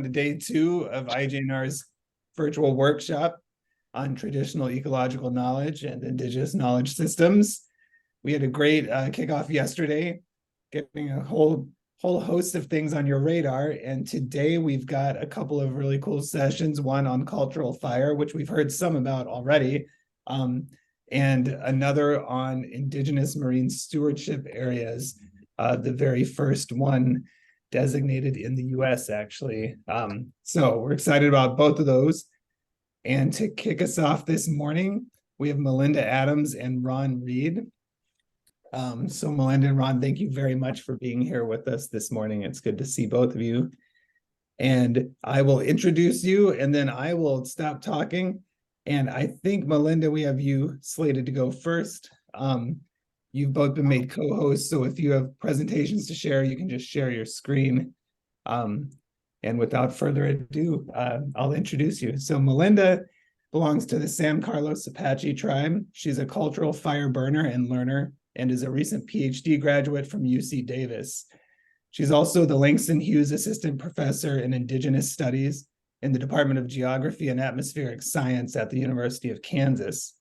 to day 2 of IJNR's virtual workshop on traditional ecological knowledge and indigenous knowledge systems. We had a great kickoff yesterday, getting a whole host of things on your radar. And today we've got a couple of really cool sessions, one on cultural fire, which we've heard some about already, and another on indigenous marine stewardship areas, the very first one designated in the US, actually. So we're excited about both of those. And to kick us off this morning, we have Melinda Adams and Ron Reed. So Melinda and Ron, thank you very much for being here with us this morning. It's good to see both of you. And I will introduce you and then I will stop talking. And I think, Melinda, we have you slated to go first. You've both been made co-hosts, so if you have presentations to share, you can just share your screen. And without further ado, I'll introduce you. So Melinda belongs to the San Carlos Apache tribe. She's a cultural fire burner and learner and is a recent PhD graduate from UC Davis. She's also the Langston Hughes Assistant Professor in Indigenous Studies in the Department of Geography and Atmospheric Science at the University of Kansas.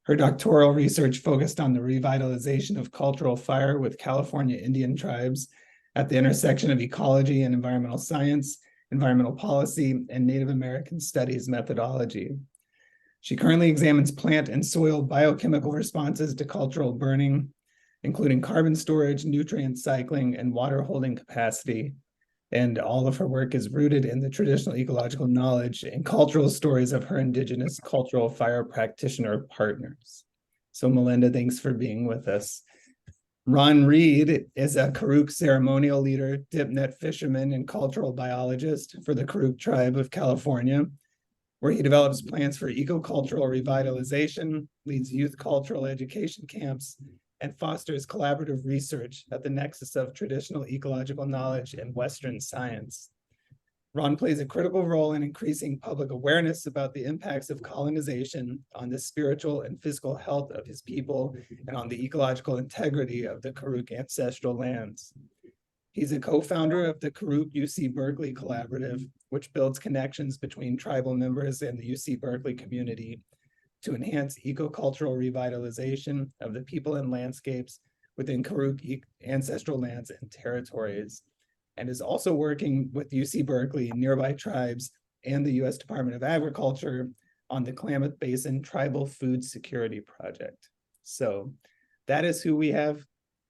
Her doctoral research focused on the revitalization of cultural fire with California Indian tribes at the intersection of ecology and environmental science, environmental policy, and Native American studies methodology. She currently examines plant and soil biochemical responses to cultural burning, including carbon storage, nutrient cycling, and water holding capacity. And all of her work is rooted in the traditional ecological knowledge and cultural stories of her indigenous cultural fire practitioner partners. So Melinda, thanks for being with us. Ron Reed is a Karuk ceremonial leader, dip net fisherman, and cultural biologist for the Karuk tribe of California, where he develops plans for ecocultural revitalization, leads youth cultural education camps, and fosters collaborative research at the nexus of traditional ecological knowledge and Western science. Ron plays a critical role in increasing public awareness about the impacts of colonization on the spiritual and physical health of his people and on the ecological integrity of the Karuk ancestral lands. He's a co-founder of the Karuk UC Berkeley Collaborative, which builds connections between tribal members and the UC Berkeley community to enhance ecocultural revitalization of the people and landscapes within Karuk ancestral lands and territories, and is also working with UC Berkeley, nearby tribes, and the U.S. Department of Agriculture on the Klamath Basin Tribal Food Security Project. So that is who we have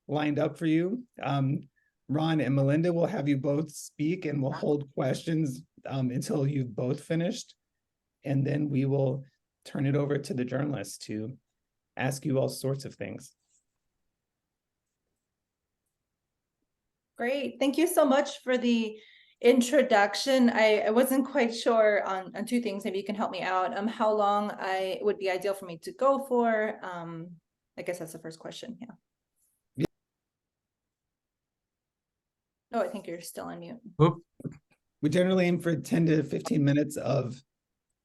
lined up for you. Ron and Melinda will have you both speak and we'll hold questions until you've both finished. And then we will turn it over to the journalists to ask you all sorts of things. Great. Thank you so much for the introduction. I wasn't quite sure on two things. Maybe you can help me out. How long it would be ideal for me to go for? I guess that's the first question. Yeah. Oh, I think you're still on mute. Oop. We generally aim for 10 to 15 minutes of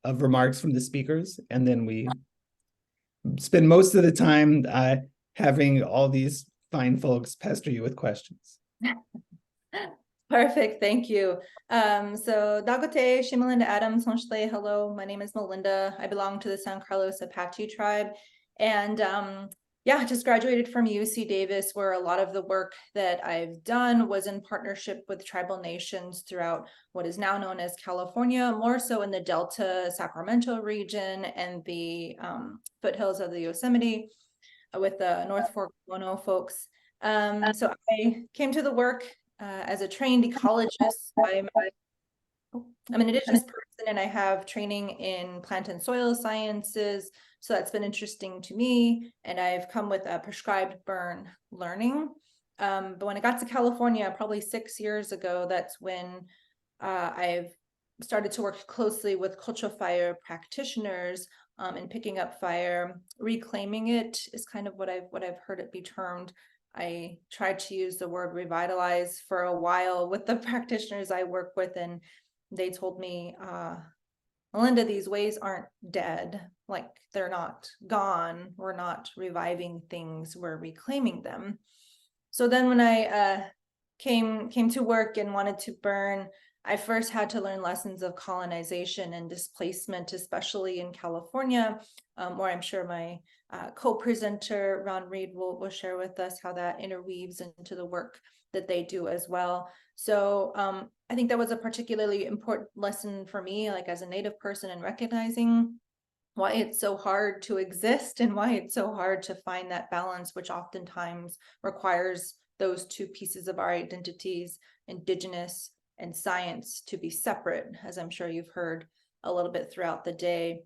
remarks from the speakers, and then we spend most of the time having all these fine folks pester you with questions. Perfect, thank you. So Dagote, Melinda Adams, Honchle, hello, my name is Melinda. I belong to the San Carlos Apache tribe, and yeah, I just graduated from UC Davis, where a lot of the work that I've done was in partnership with tribal nations throughout what is now known as California, more so in the Delta Sacramento region and the foothills of the Yosemite with the North Fork Mono folks. So I came to the work as a trained ecologist. I'm an indigenous person and I have training in plant and soil sciences. So that's been interesting to me. And I've come with a prescribed burn learning. But when I got to California, probably 6 years ago, that's when I've started to work closely with cultural fire practitioners in picking up fire. Reclaiming it is kind of what I've heard it be termed. I tried to use the word revitalize for a while with the practitioners I work with, and they told me, Melinda, these ways aren't dead. Like, they're not gone. We're not reviving things. We're reclaiming them. So then when I came to work and wanted to burn I first had to learn lessons of colonization and displacement, especially in California, where I'm sure my co-presenter Ron Reed will share with us how that interweaves into the work that they do as well. So I think that was a particularly important lesson for me, like as a Native person, and recognizing why it's so hard to exist and why it's so hard to find that balance, which oftentimes requires those two pieces of our identities, Indigenous and science, to be separate, as I'm sure you've heard a little bit throughout the day.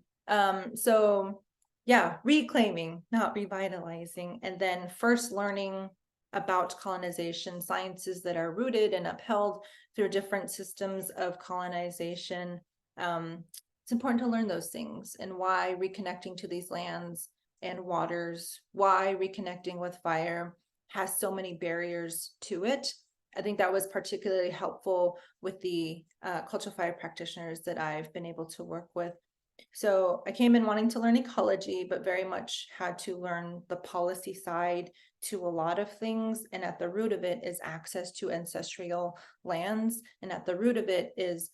So yeah, reclaiming, not revitalizing, and then first learning about colonization, sciences that are rooted and upheld through different systems of colonization. It's important to learn those things, and why reconnecting to these lands and waters, why reconnecting with fire has so many barriers to it. I think that was particularly helpful with the cultural fire practitioners that I've been able to work with. So I came in wanting to learn ecology, but very much had to learn the policy side to a lot of things. And at the root of it is access to ancestral lands. And at the root of it is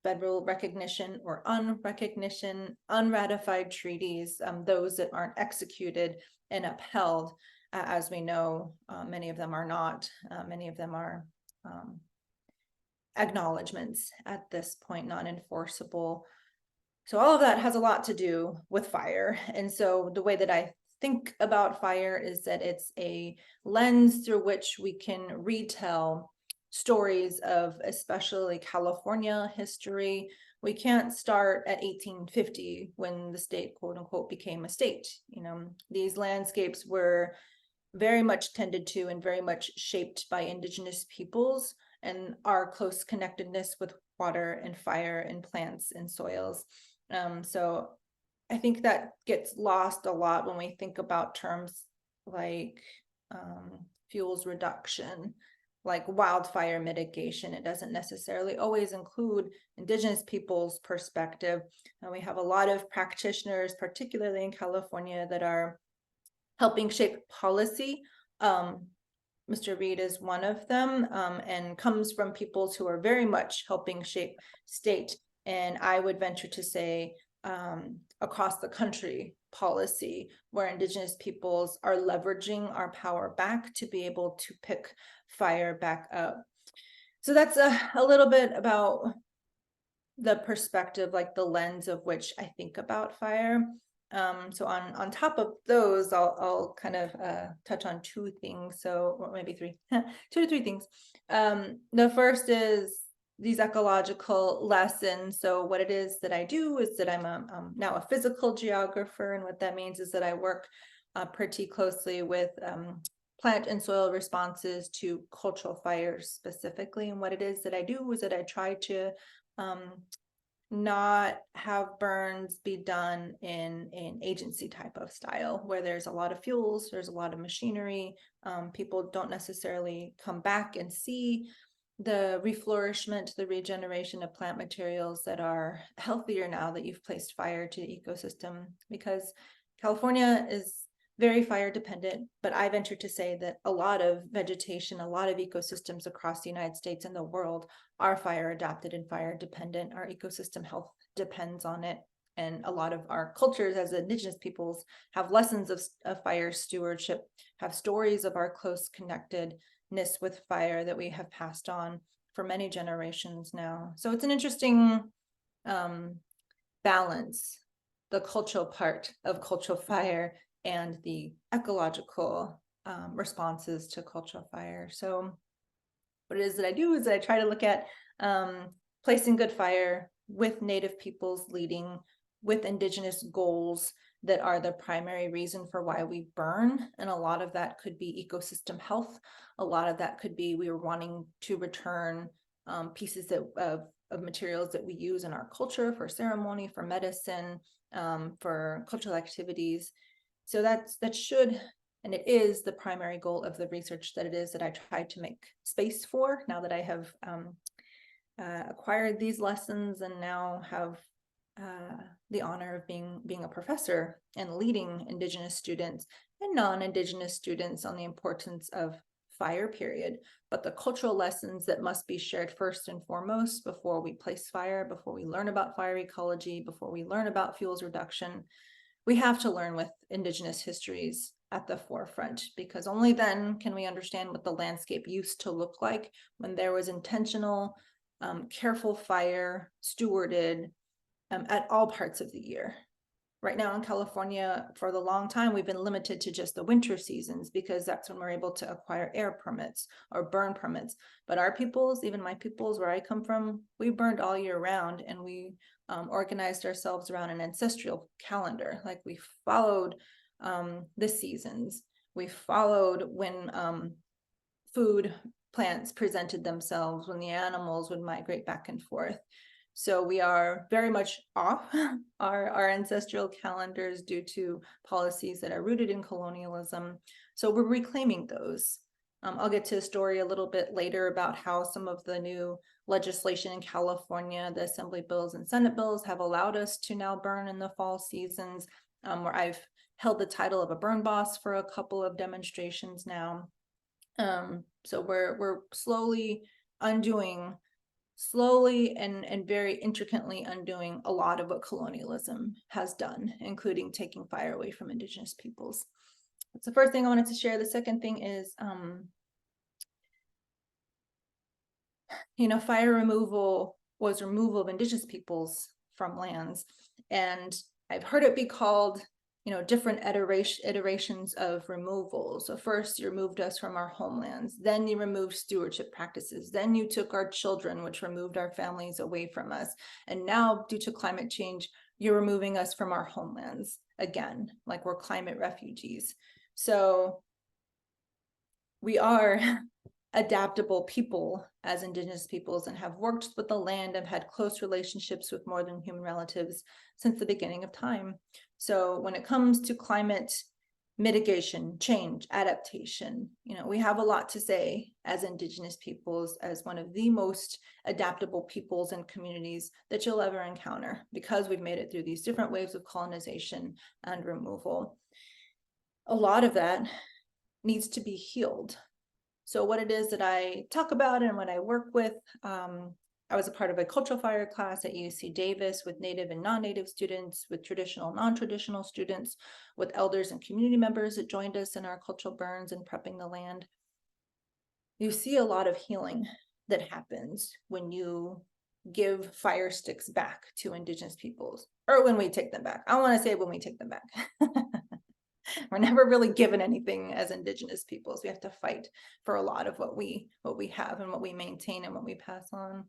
federal recognition or unrecognition, unratified treaties, those that aren't executed and upheld. As we know, many of them are not. Many of them are acknowledgements at this point, non-enforceable. So all of that has a lot to do with fire. And so the way that I think about fire is that it's a lens through which we can retell stories of especially California history. We can't start at 1850 when the state, quote unquote, became a state. You know, these landscapes were very much tended to and very much shaped by Indigenous peoples and our close connectedness with water and fire and plants and soils. So I think that gets lost a lot when we think about terms like fuels reduction, like wildfire mitigation. It doesn't necessarily always include Indigenous people's perspective. And we have a lot of practitioners, particularly in California, that are helping shape policy. Mr. Reed is one of them, and comes from peoples who are very much helping shape state, and I would venture to say across the country policy, where Indigenous peoples are leveraging our power back to be able to pick fire back up. So that's a little bit about the perspective, like the lens of which I think about fire. So on top of those, I'll kind of touch on two things. So, or maybe three, 2 to 3 things. The first is these ecological lessons. So what it is that I do is that I'm now a physical geographer, and what that means is that I work pretty closely with plant and soil responses to cultural fires specifically. And what it is that I do is that I try to not have burns be done in an agency type of style, where there's a lot of fuels, there's a lot of machinery. People don't necessarily come back and see the reflourishment, the regeneration of plant materials that are healthier now that you've placed fire to the ecosystem, because California is very fire dependent, but I venture to say that a lot of vegetation, a lot of ecosystems across the United States and the world are fire adapted and fire dependent. Our ecosystem health depends on it. And a lot of our cultures as Indigenous peoples have lessons of fire stewardship, have stories of our close connectedness with fire that we have passed on for many generations now. So it's an interesting balance, the cultural part of cultural fire and the ecological responses to cultural fire. So what it is that I do is that I try to look at placing good fire with Native peoples leading, with Indigenous goals that are the primary reason for why we burn. And a lot of that could be ecosystem health. A lot of that could be we were wanting to return pieces of materials that we use in our culture for ceremony, for medicine, for cultural activities. So that should, and it is, the primary goal of the research that it is that I try to make space for, now that I have acquired these lessons and now have the honor of being a professor and leading Indigenous students and non-Indigenous students on the importance of fire, period, but the cultural lessons that must be shared first and foremost before we place fire, before we learn about fire ecology, before we learn about fuels reduction. We have to learn with Indigenous histories at the forefront, because only then can we understand what the landscape used to look like when there was intentional, careful fire stewarded at all parts of the year. Right now in California, for the long time, we've been limited to just the winter seasons because that's when we're able to acquire air permits or burn permits. But our peoples, even my peoples where I come from, we burned all year round, and we organized ourselves around an ancestral calendar. Like we followed the seasons. We followed when food plants presented themselves, when the animals would migrate back and forth. So we are very much off our ancestral calendars due to policies that are rooted in colonialism. So we're reclaiming those. I'll get to a story a little bit later about how some of the new legislation in California, the Assembly bills and Senate bills, have allowed us to now burn in the fall seasons, where I've held the title of a burn boss for a couple of demonstrations now. So we're slowly and very intricately undoing a lot of what colonialism has done, including taking fire away from Indigenous peoples. That's the first thing I wanted to share. The second thing is, fire removal was removal of Indigenous peoples from lands. And I've heard it be called, different iterations of removal. So first you removed us from our homelands, then you removed stewardship practices, then you took our children, which removed our families away from us. And now due to climate change, you're removing us from our homelands again, like we're climate refugees. So we are adaptable people as Indigenous peoples and have worked with the land and had close relationships with more than human relatives since the beginning of time. So when it comes to climate mitigation, change, adaptation, we have a lot to say as Indigenous peoples, as one of the most adaptable peoples and communities that you'll ever encounter, because we've made it through these different waves of colonization and removal. A lot of that needs to be healed. So what it is that I talk about and what I work with, I was a part of a cultural fire class at UC Davis with Native and non-Native students, with traditional, non-traditional students, with elders and community members that joined us in our cultural burns and prepping the land. You see a lot of healing that happens when you give fire sticks back to Indigenous peoples, or when we take them back. I want to say when we take them back. We're never really given anything as Indigenous peoples. We have to fight for a lot of what we have and what we maintain and what we pass on.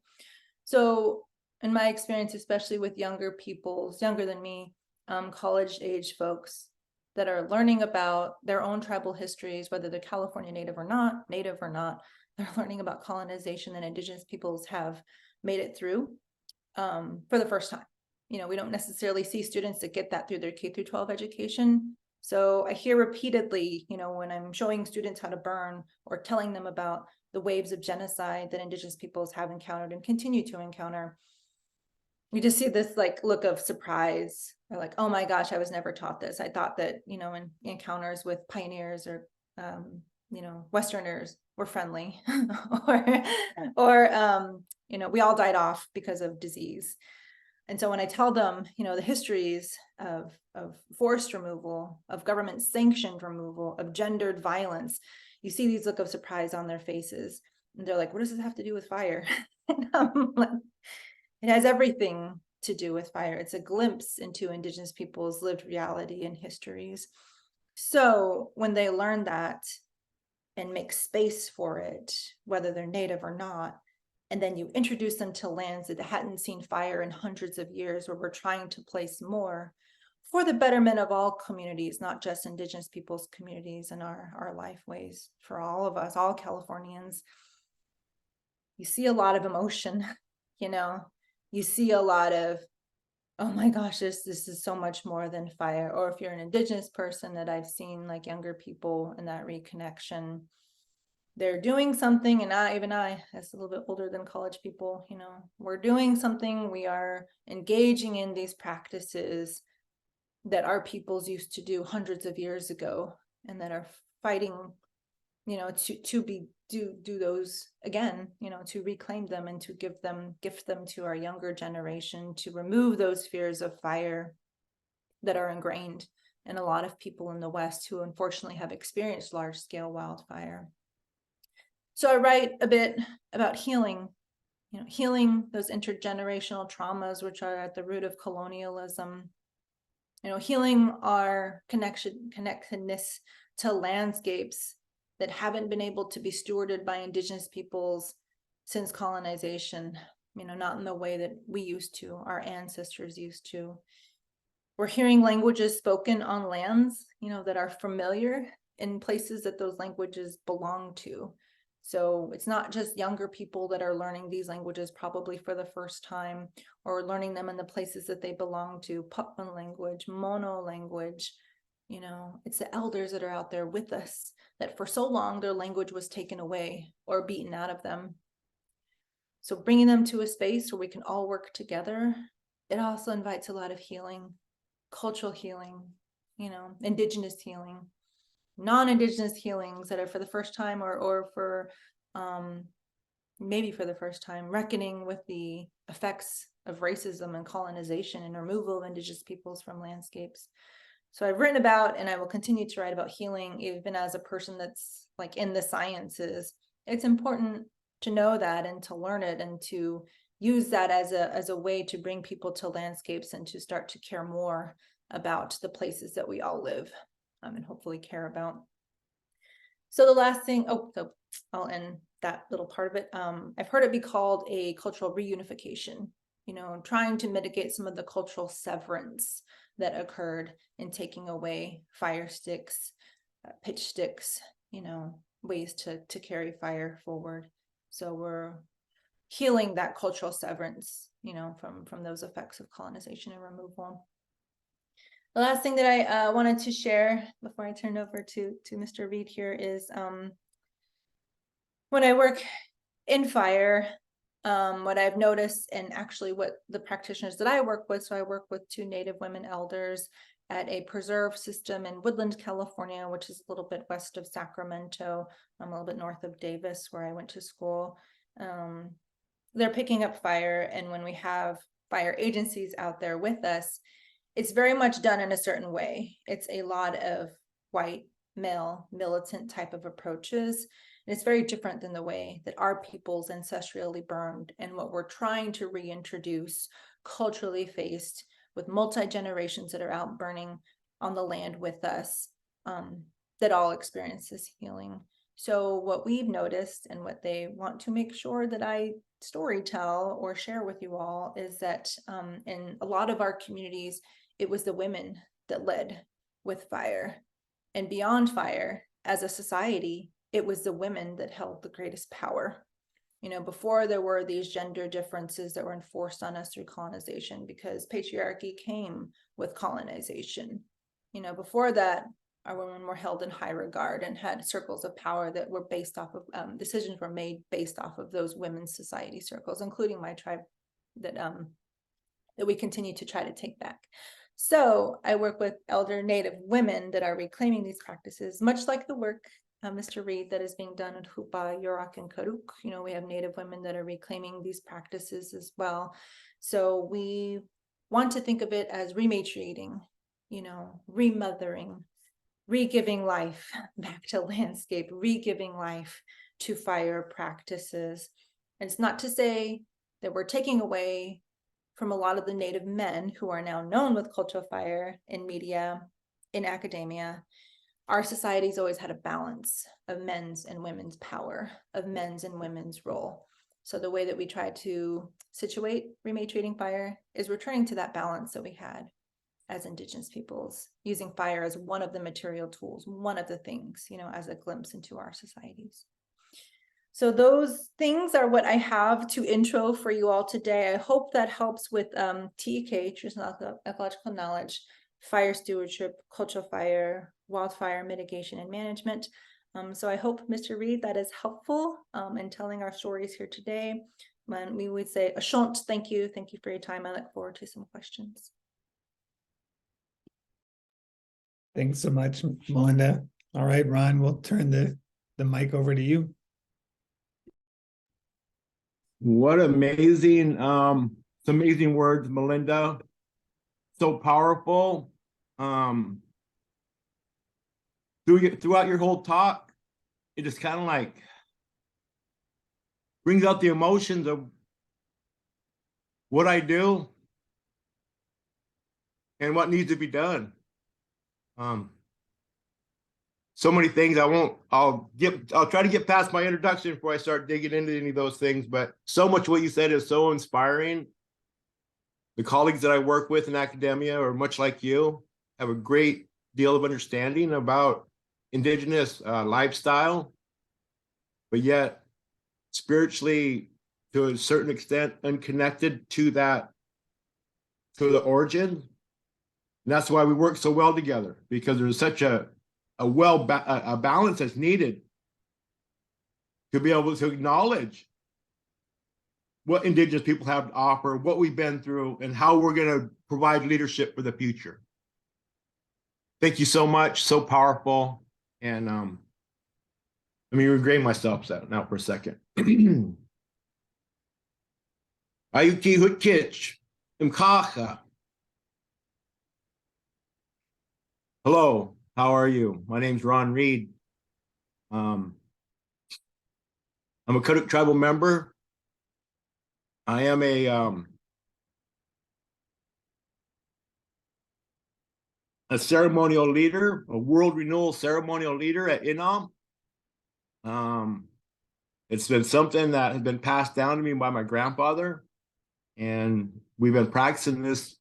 So in my experience, especially with younger peoples, younger than me, college age folks that are learning about their own tribal histories, whether they're California native or not, they're learning about colonization that Indigenous peoples have made it through for the first time. We don't necessarily see students that get that through their K-12 education. So I hear repeatedly, when I'm showing students how to burn or telling them about the waves of genocide that Indigenous peoples have encountered and continue to encounter, you just see this look of surprise. They're like, oh my gosh, I was never taught this. I thought that, in encounters with pioneers or, Westerners were friendly or we all died off because of disease. And so when I tell them, the histories of forced removal, of government sanctioned removal, of gendered violence, you see these look of surprise on their faces. And they're like, what does this have to do with fire? And I'm like, it has everything to do with fire. It's a glimpse into Indigenous people's lived reality and histories. So when they learn that and make space for it, whether they're Native or not, and then you introduce them to lands that hadn't seen fire in hundreds of years, where we're trying to place more for the betterment of all communities, not just Indigenous people's communities and our lifeways for all of us, all Californians. You see a lot of emotion, you see a lot of, oh my gosh, this is so much more than fire. Or if you're an Indigenous person that I've seen, like younger people in that reconnection, they're doing something, and I, that's a little bit older than college people, we're doing something, we are engaging in these practices that our peoples used to do hundreds of years ago, and that are fighting you know, to do those again, you know, to reclaim them and to gift them to our younger generation, to remove those fears of fire that are ingrained in a lot of people in the West who unfortunately have experienced large-scale wildfire. So I write a bit about healing, you know, healing those intergenerational traumas which are at the root of colonialism, you know, healing our connectedness to landscapes that haven't been able to be stewarded by Indigenous peoples since colonization, you know, not in the way that we used to, our ancestors used to. We're hearing languages spoken on lands, you know, that are familiar in places that those languages belong to. So it's not just younger people that are learning these languages probably for the first time, or learning them in the places that they belong to, Putman language, Mono language, you know, it's the elders that are out there with us that for so long their language was taken away or beaten out of them. So bringing them to a space where we can all work together, it also invites a lot of healing, cultural healing, you know, Indigenous healing, non-Indigenous healings that are for the first time or for maybe for the first time, reckoning with the effects of racism and colonization and removal of Indigenous peoples from landscapes. So I've written about, and I will continue to write about healing, even as a person that's like in the sciences. It's important to know that and to learn it and to use that as a way to bring people to landscapes and to start to care more about the places that we all live and hopefully care about. So the last thing, so I'll end that little part of it. I've heard it be called a cultural reunification, you know, trying to mitigate some of the cultural severance that occurred in taking away fire sticks, pitch sticks, you know, ways to carry fire forward. So we're healing that cultural severance, you know, from those effects of colonization and removal. The last thing that I wanted to share before I turn it over to Mr. Reed here is when I work in fire, what I've noticed, and actually what the practitioners that I work with, so I work with 2 Native women elders at a preserve system in Woodland, California, which is a little bit west of Sacramento, a little bit north of Davis, where I went to school. They're picking up fire, and when we have fire agencies out there with us, it's very much done in a certain way. It's a lot of white, male, militant type of approaches. And it's very different than the way that our peoples ancestrally burned and what we're trying to reintroduce culturally faced with multi-generations that are out burning on the land with us, that all experience this healing. So what we've noticed and what they want to make sure that I story tell or share with you all is that in a lot of our communities, it was the women that led with fire. And beyond fire, as a society, it was the women that held the greatest power. You know, before there were these gender differences that were enforced on us through colonization, because patriarchy came with colonization. You know, before that, our women were held in high regard and had circles of power that were based off of decisions were made based off of those women's society circles, including my tribe that we continue to try to take back. So I work with elder Native women that are reclaiming these practices, much like the work, Mr. Reed, that is being done at Hupa, Yurok, and Karuk. You know, we have Native women that are reclaiming these practices as well. So we want to think of it as rematriating, you know, remothering, re-giving life back to landscape, re-giving life to fire practices. And it's not to say that we're taking away from a lot of the Native men who are now known with cultural fire in media, in academia. Our society's always had a balance of men's and women's power, of men's and women's role. So the way that we try to situate rematriating fire is returning to that balance that we had as Indigenous peoples, using fire as one of the material tools, one of the things, you know, as a glimpse into our societies. So those things are what I have to intro for you all today. I hope that helps with TEK, traditional ecological knowledge, fire stewardship, cultural fire, wildfire mitigation and management. So I hope, Mr. Reed, that is helpful in telling our stories here today. And we would say a shant, thank you. Thank you for your time. I look forward to some questions. Thanks so much, Melinda. All right, Ron, we'll turn the the mic over to you. What amazing, it's amazing words, Melinda. So powerful. Throughout your whole talk, it just kind of like brings out the emotions of what I do and what needs to be done. So many things I'll try to get past my introduction before I start digging into any of those things, but so much what you said is so inspiring. The colleagues that I work with in academia are much like you, have a great deal of understanding about Indigenous lifestyle, but yet spiritually, to a certain extent, unconnected to that, to the origin. And that's why we work so well together, because there's such a balance that's needed to be able to acknowledge what Indigenous people have to offer, what we've been through, and how we're going to provide leadership for the future. Thank you so much. So powerful. And let me regain myself now for a second. Ayuki Hutkich Imkacha. Hello, how are you? My name's Ron Reed. I'm a Kuduk tribal member. I am a ceremonial leader, a world renewal ceremonial leader at INOM. It's been something that has been passed down to me by my grandfather, and we've been practicing this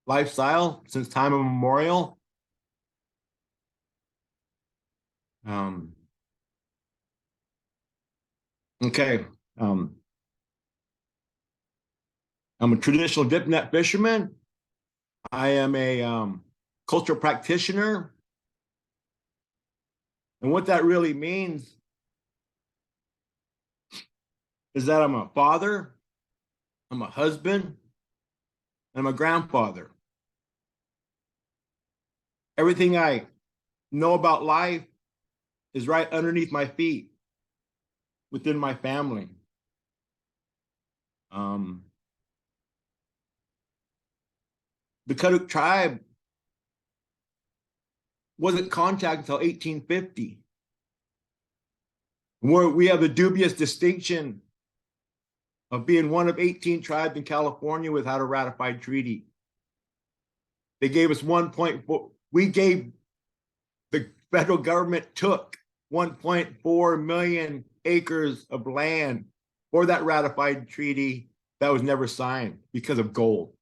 lifestyle since time immemorial. Okay. I'm a traditional dip net fisherman. I am a cultural practitioner. And what that really means is that I'm a father, I'm a husband, and I'm a grandfather. Everything I know about life is right underneath my feet within my family. The Kuduk tribe wasn't contacted until 1850. We have the dubious distinction of being one of 18 tribes in California without a ratified treaty. They gave us 1.4, the federal government took 1.4 million acres of land for that ratified treaty that was never signed because of gold.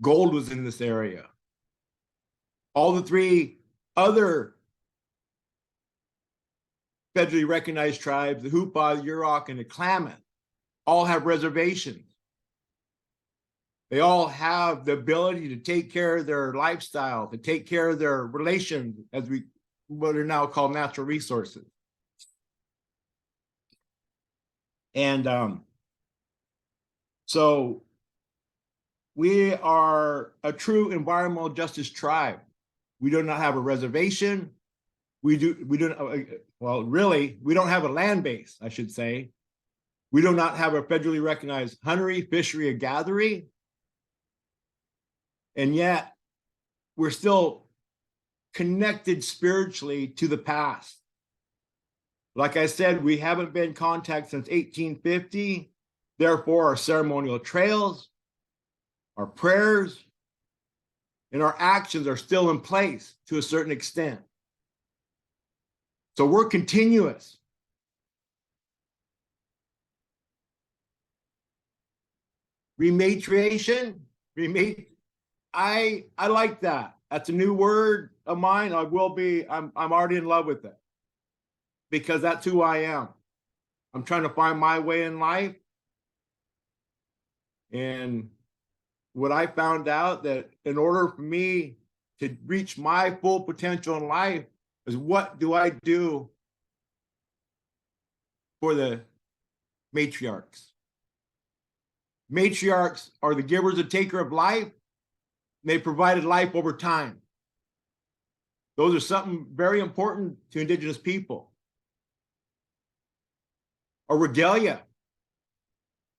Gold was in this area. All the three other federally recognized tribes, the Hupa, the Yurok, and the Klamath, all have reservations. They all have the ability to take care of their lifestyle, to take care of their relations, as what are now called natural resources. And so we are a true environmental justice tribe. We do not have a reservation. We don't have a land base, I should say. We do not have a federally recognized huntery, fishery, or gathery. And yet we're still connected spiritually to the past. Like I said, we haven't been in contact since 1850. Therefore, our ceremonial trails, our prayers, and our actions are still in place to a certain extent. So we're continuous. Rematriation, I like that. That's a new word of mine. I'm already in love with it, because that's who I am. I'm trying to find my way in life. And what I found out, that in order for me to reach my full potential in life, is what do I do for the matriarchs? Matriarchs are the givers and taker of life. They provided life over time. Those are something very important to Indigenous people. or regalia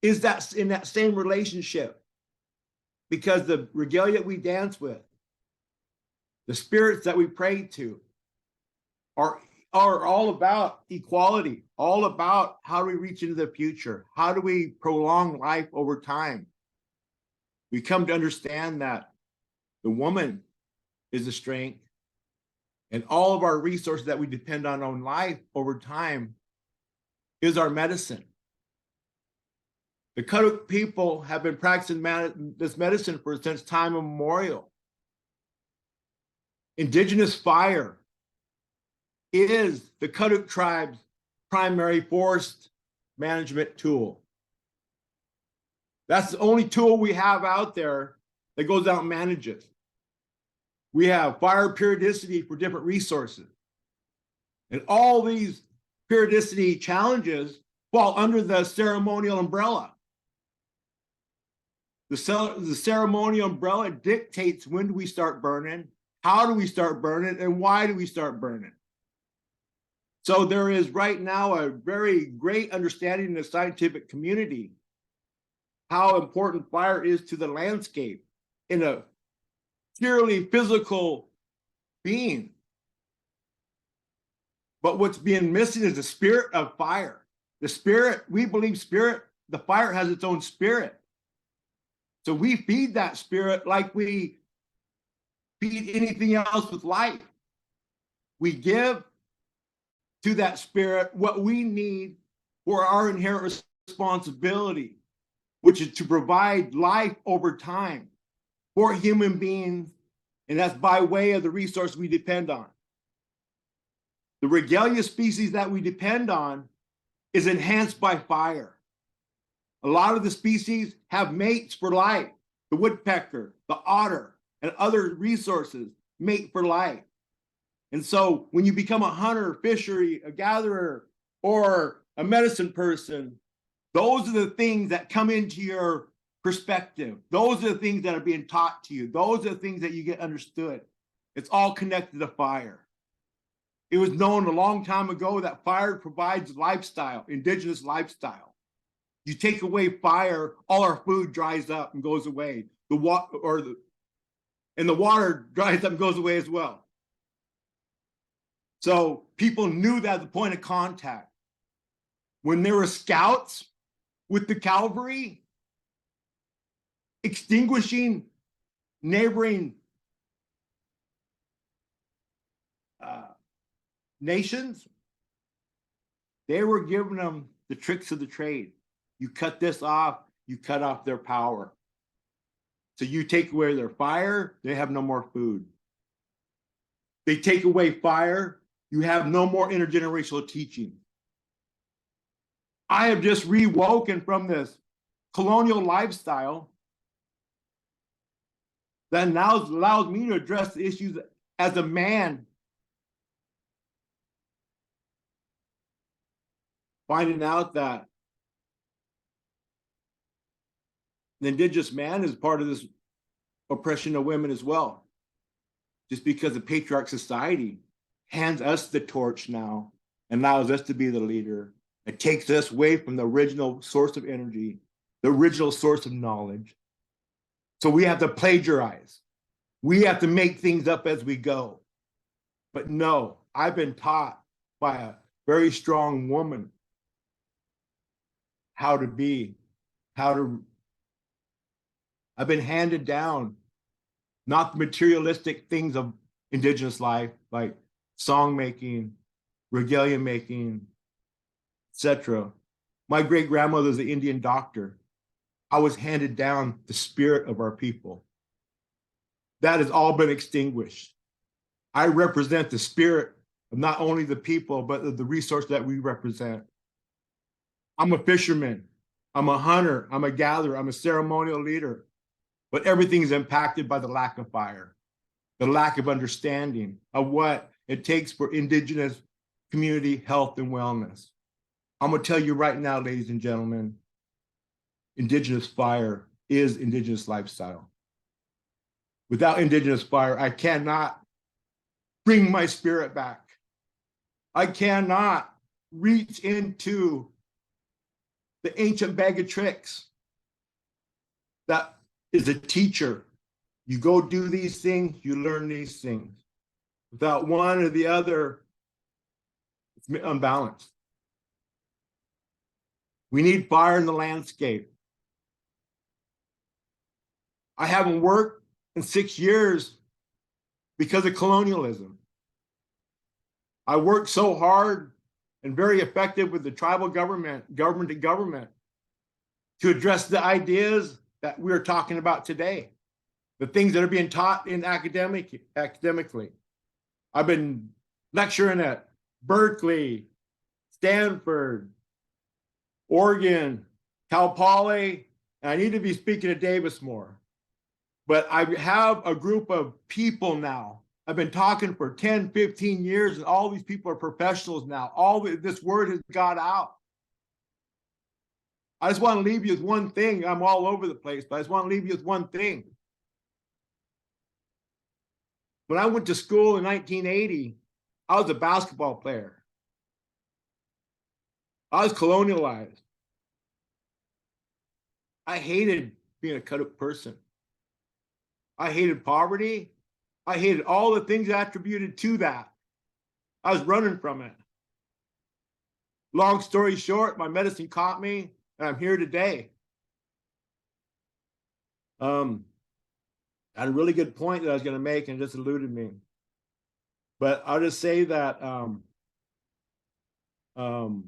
is that in that same relationship, because the regalia we dance with, the spirits that we pray to, are all about equality, all about how do we reach into the future? How do we prolong life over time? We come to understand that the woman is the strength, and all of our resources that we depend on life over time is our medicine. The Kaduk people have been practicing this medicine since time immemorial. Indigenous fire is the Kaduk tribe's primary forest management tool. That's the only tool we have out there that goes out and manages. We have fire periodicity for different resources. And all these periodicity challenges fall under the ceremonial umbrella. The ceremonial umbrella dictates when do we start burning, how do we start burning, and why do we start burning. So there is right now a very great understanding in the scientific community how important fire is to the landscape in a purely physical being. But what's being missing is the spirit of fire. The spirit, we believe spirit, the fire has its own spirit. So we feed that spirit like we feed anything else with life. We give to that spirit what we need for our inherent responsibility, which is to provide life over time for human beings, and that's by way of the resource we depend on. The regalia species that we depend on is enhanced by fire. A lot of the species have mates for life. The woodpecker, the otter, and other resources mate for life. And so when you become a hunter, fishery, a gatherer, or a medicine person, those are the things that come into your perspective. Those are the things that are being taught to you. Those are the things that you get understood. It's all connected to fire. It was known a long time ago that fire provides lifestyle, indigenous lifestyle. You take away fire, all our food dries up and goes away. The water dries up and goes away as well. So people knew that at the point of contact. When there were scouts with the cavalry extinguishing neighboring nations, they were giving them the tricks of the trade. You cut this off, you cut off their power. So you take away their fire, they have no more food. They take away fire, you have no more intergenerational teaching. I have just rewoken from this colonial lifestyle that now allows me to address the issues as a man, finding out that the indigenous man is part of this oppression of women as well. Just because the patriarch society hands us the torch now and allows us to be the leader. It takes us away from the original source of energy, the original source of knowledge. So we have to plagiarize. We have to make things up as we go. But no, I've been taught by a very strong woman how to be, I've been handed down not the materialistic things of indigenous life, like song making, regalia making, etc. My great grandmother was an Indian doctor. I was handed down the spirit of our people. That has all been extinguished. I represent the spirit of not only the people, but of the resource that we represent. I'm a fisherman, I'm a hunter, I'm a gatherer, I'm a ceremonial leader, but everything is impacted by the lack of fire, the lack of understanding of what it takes for indigenous community health and wellness. I'm gonna tell you right now, ladies and gentlemen, indigenous fire is indigenous lifestyle. Without indigenous fire, I cannot bring my spirit back. I cannot reach into the ancient bag of tricks. That is a teacher. You go do these things, you learn these things. Without one or the other, it's unbalanced. We need fire in the landscape. I haven't worked in 6 years because of colonialism. I worked so hard and very effective with the tribal government to government, to address the ideas that we're talking about today, the things that are being taught in academically. I've been lecturing at Berkeley, Stanford, Oregon, Cal Poly, and I need to be speaking at Davis more. But I have a group of people now. I've been talking for 10, 15 years, and all these people are professionals now. This word has got out. I just want to leave you with one thing. I'm all over the place, but I just want to leave you with one thing. When I went to school in 1980, I was a basketball player. I was colonialized. I hated being a cut-up person. I hated poverty. I hated all the things attributed to that. I was running from it. Long story short, my medicine caught me, and I'm here today. I had a really good point that I was going to make, and it just eluded me. But I'll just say that one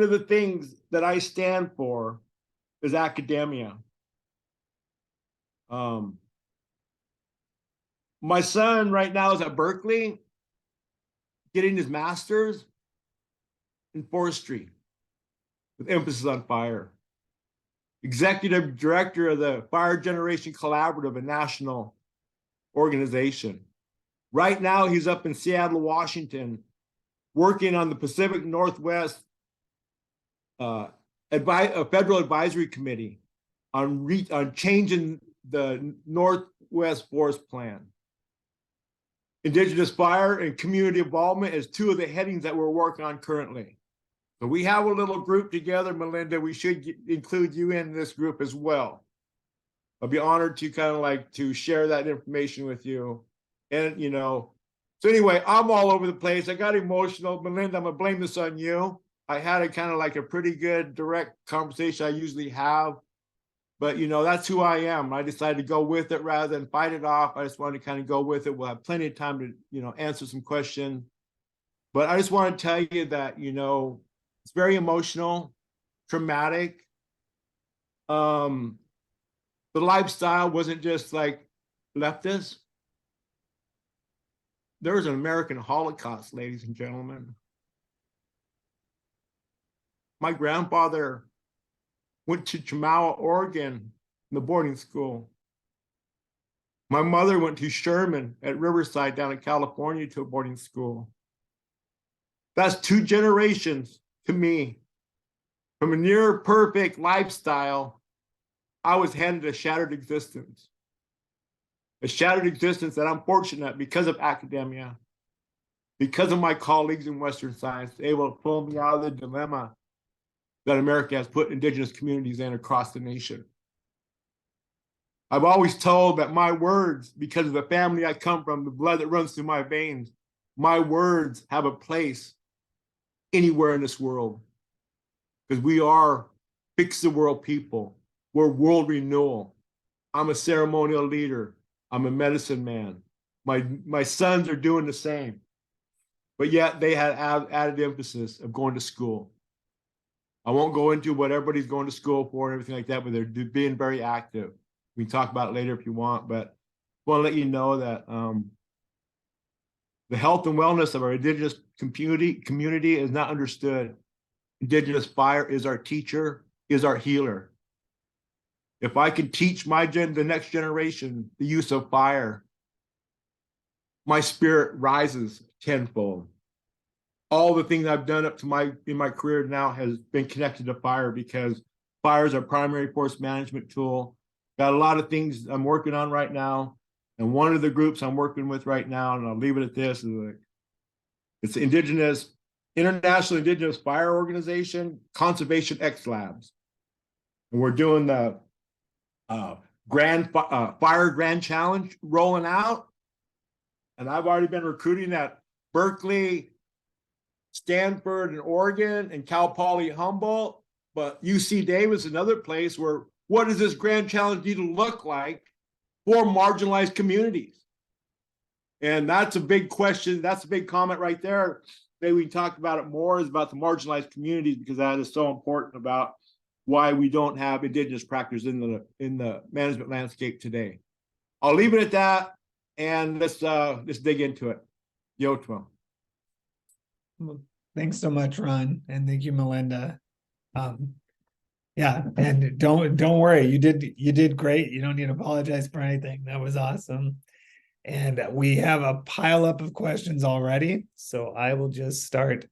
of the things that I stand for is academia. My son right now is at Berkeley getting his master's in forestry with emphasis on fire. Executive director of the Fire Generation Collaborative, a national organization. Right now, he's up in Seattle, Washington, working on the Pacific Northwest a federal advisory committee on changing the Northwest Forest Plan. Indigenous fire and community involvement is two of the headings that we're working on currently. So we have a little group together, Melinda. We should include you in this group as well. I'll be honored to kind of like to share that information with you. And, so anyway, I'm all over the place. I got emotional. Melinda, I'm going to blame this on you. I had a kind of like a pretty good direct conversation I usually have. But, that's who I am. I decided to go with it rather than fight it off. I just wanted to kind of go with it. We'll have plenty of time to, answer some questions. But I just want to tell you that, it's very emotional, traumatic. The lifestyle wasn't just like leftist. There was an American Holocaust, ladies and gentlemen. My grandfather went to Chemawa, Oregon, in the boarding school. My mother went to Sherman at Riverside down in California to a boarding school. That's 2 generations to me. From a near perfect lifestyle, I was handed a shattered existence. A shattered existence that I'm fortunate because of academia, because of my colleagues in Western science, able to pull me out of the dilemma that America has put Indigenous communities in across the nation. I've always told that my words, because of the family I come from, the blood that runs through my veins, my words have a place anywhere in this world. Because we are fix the world people. We're world renewal. I'm a ceremonial leader. I'm a medicine man. My sons are doing the same. But yet they had added emphasis of going to school. I won't go into what everybody's going to school for and everything like that, but they're being very active. We can talk about it later if you want, but I want to let you know that the health and wellness of our Indigenous community is not understood. Indigenous fire is our teacher, is our healer. If I can teach the next generation the use of fire, my spirit rises tenfold. All the things I've done up to in my career now has been connected to fire, because fire is our primary force management tool. Got a lot of things I'm working on right now. And one of the groups I'm working with right now, and I'll leave it at this, is it's Indigenous International Indigenous Fire Organization Conservation X Labs. And we're doing the Fire Grand Challenge rolling out. And I've already been recruiting at Berkeley, Stanford, and Oregon, and Cal Poly Humboldt. But UC Davis, another place where what does this Grand Challenge need to look like for marginalized communities? And that's a big question. That's a big comment right there. Maybe we can talk about it more, is about the marginalized communities, because that is so important about why we don't have Indigenous practices in the management landscape today. I'll leave it at that, and let's dig into it. Yotmo. Well, thanks so much, Ron, and thank you, Melinda. Yeah, and don't worry, you did great. You don't need to apologize for anything. That was awesome. And we have a pile up of questions already, so I will just start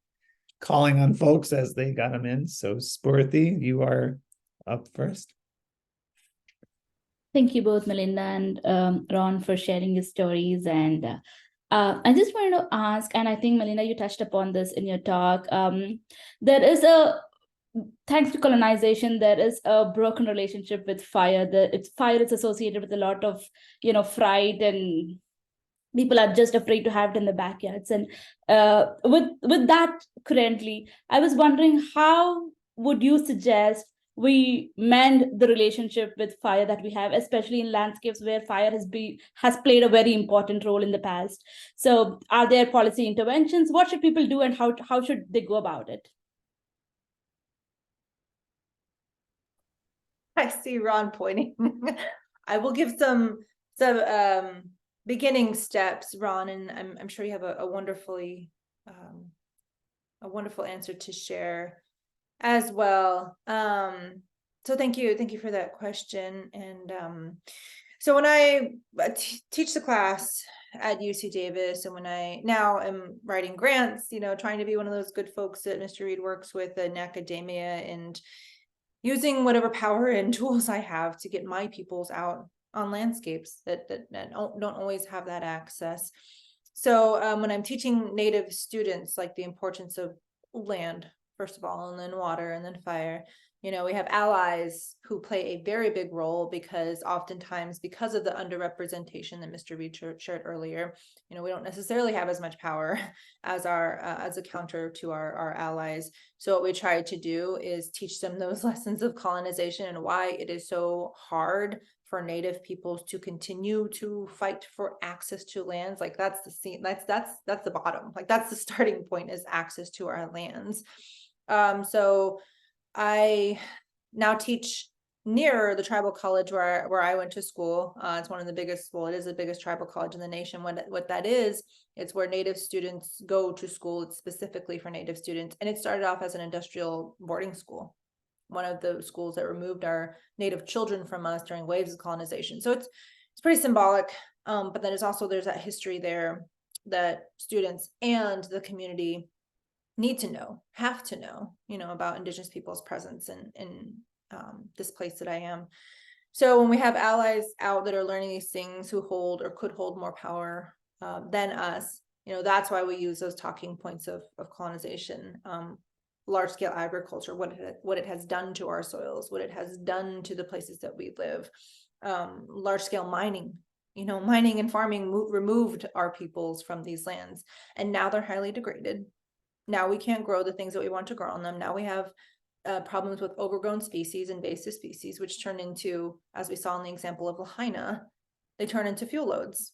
calling on folks as they got them in. So Spurthi, you are up first. Thank you both, Melinda and Ron, for sharing your stories. And I just wanted to ask, and I think, Melinda, you touched upon this in your talk. There is thanks to colonization, there is a broken relationship with fire. Fire is associated with a lot of, fright, and people are just afraid to have it in the backyards. And with that currently, I was wondering, how would you suggest we mend the relationship with fire that we have, especially in landscapes where fire has played a very important role in the past? So are there policy interventions? What should people do, and how should they go about it? I see Ron pointing. I will give some beginning steps, Ron, and I'm sure you have a wonderful answer to share as well. So thank you for that question. And so when I teach the class at UC Davis, and when I now am writing grants, trying to be one of those good folks that Mr. Reed works with in academia, and using whatever power and tools I have to get my peoples out on landscapes that don't always have that access. So when I'm teaching Native students, like the importance of land, first of all, and then water, and then fire, we have allies who play a very big role, because oftentimes, because of the underrepresentation that Mr. Reed shared earlier, we don't necessarily have as much power as as a counter to our allies. So what we try to do is teach them those lessons of colonization and why it is so hard for Native peoples to continue to fight for access to lands. Like that's the bottom. Like that's the starting point, is access to our lands. So I now teach near the tribal college where I went to school. It's one of the biggest, it is the biggest tribal college in the nation. What that is, it's where Native students go to school. It's specifically for Native students. And it started off as an industrial boarding school, one of the schools that removed our Native children from us during waves of colonization. So it's pretty symbolic. But then there's that history there that students and the community have to know, about Indigenous people's presence in this place that I am. So when we have allies out that are learning these things, who hold or could hold more power than us, that's why we use those talking points of colonization, large scale agriculture, what it has done to our soils, what it has done to the places that we live, large scale mining. Mining and farming removed our peoples from these lands, and now they're highly degraded. Now we can't grow the things that we want to grow on them. Now we have problems with overgrown species, invasive species, which turn into, as we saw in the example of Lahaina, they turn into fuel loads.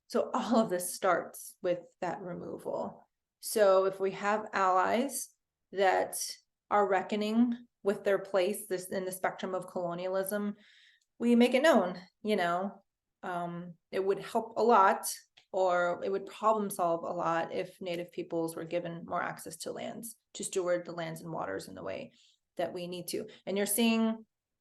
So all of this starts with that removal. So if we have allies that are reckoning with their place in the spectrum of colonialism, we make it known, it would help a lot, or it would problem solve a lot, if Native peoples were given more access to lands, to steward the lands and waters in the way that we need to. And you're seeing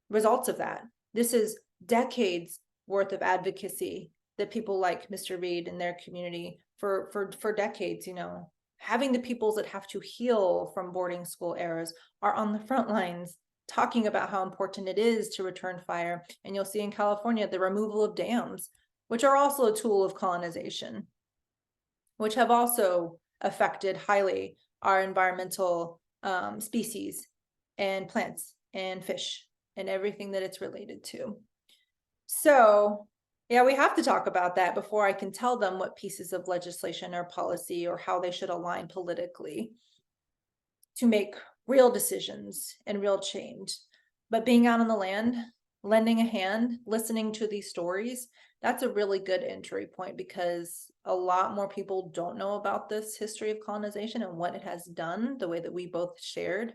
results of that. This is decades worth of advocacy that people like Mr. Reed and their community for decades, having the peoples that have to heal from boarding school eras are on the front lines, talking about how important it is to return fire. And you'll see in California, the removal of dams, which are also a tool of colonization, which have also affected highly our environmental species and plants and fish and everything that it's related to. So yeah, we have to talk about that before I can tell them what pieces of legislation or policy or how they should align politically to make real decisions and real change. But being out on the land, lending a hand, listening to these stories, that's a really good entry point, because a lot more people don't know about this history of colonization and what it has done, the way that we both shared.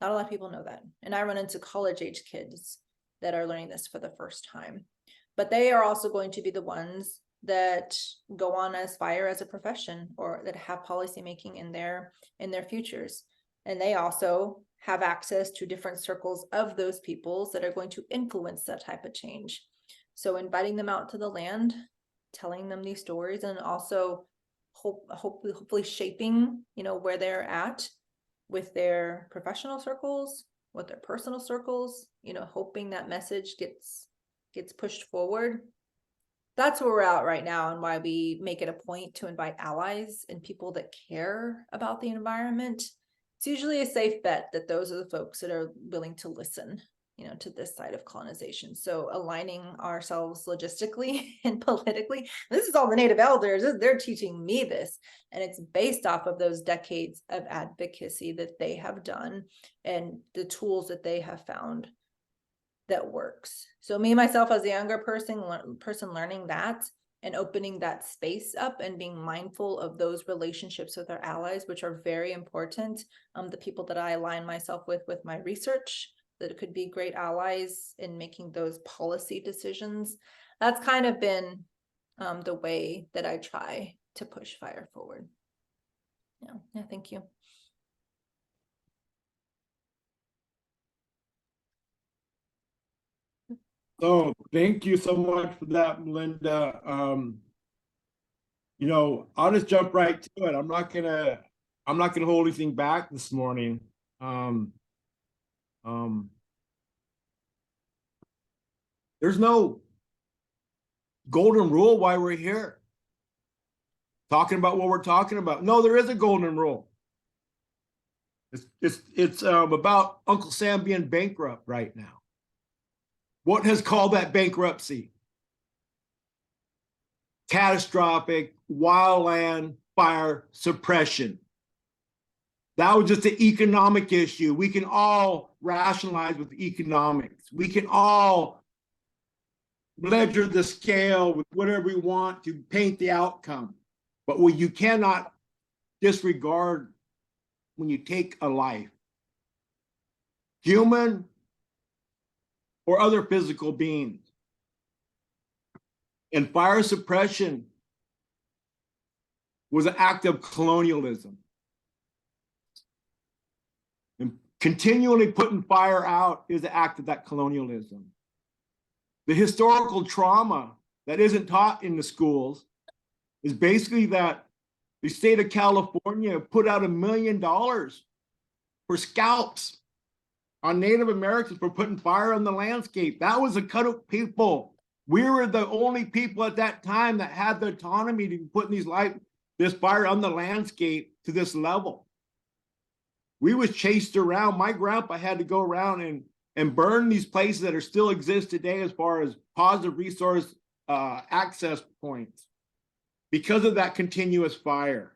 Not a lot of people know that. And I run into college age kids that are learning this for the first time. But they are also going to be the ones that go on as fire as a profession, or that have policymaking in their futures. And they also have access to different circles of those peoples that are going to influence that type of change. So inviting them out to the land, telling them these stories, and also hopefully shaping, where they're at with their professional circles, with their personal circles, hoping that message gets pushed forward. That's where we're at right now, and why we make it a point to invite allies and people that care about the environment. It's usually a safe bet that those are the folks that are willing to listen, to this side of colonization. So aligning ourselves logistically and politically, this is all the native elders, they're teaching me this. And it's based off of those decades of advocacy that they have done and the tools that they have found that works. So me, myself, as a younger person learning that and opening that space up and being mindful of those relationships with our allies, which are very important. The people that I align myself with my research, that could be great allies in making those policy decisions. That's kind of been the way that I try to push fire forward. Yeah, thank you. So thank you so much for that, Melinda. I'll just jump right to it. I'm not gonna hold anything back this morning. There's no golden rule why we're here talking about what we're talking about. No, there is a golden rule. It's about Uncle Sam being bankrupt right now. What has called that bankruptcy? Catastrophic wildland fire suppression. That was just an economic issue. We can all rationalize with economics. We can all ledger the scale with whatever we want to paint the outcome. But what you cannot disregard when you take a life, human or other physical beings. And fire suppression was an act of colonialism. And continually putting fire out is an act of that colonialism. The historical trauma that isn't taught in the schools is basically that the state of California put out $1 million for scalps on Native Americans for putting fire on the landscape. That was the Cut people. We were the only people at that time that had the autonomy to be putting this fire on the landscape to this level. We was chased around. My grandpa had to go around and burn these places that are still exist today as far as positive resource access points because of that continuous fire.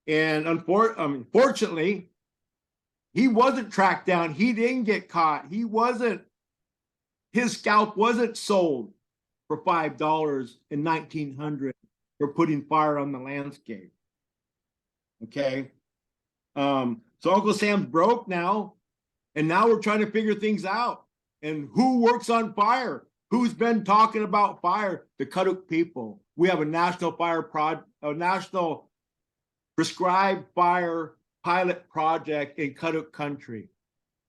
And unfortunately, he wasn't tracked down. He didn't get caught. His scalp wasn't sold for $5 in 1900 for putting fire on the landscape. Okay. So Uncle Sam's broke now, and now we're trying to figure things out. And who works on fire? Who's been talking about fire? The Cut people. We have a national national prescribed fire pilot project in Cut country.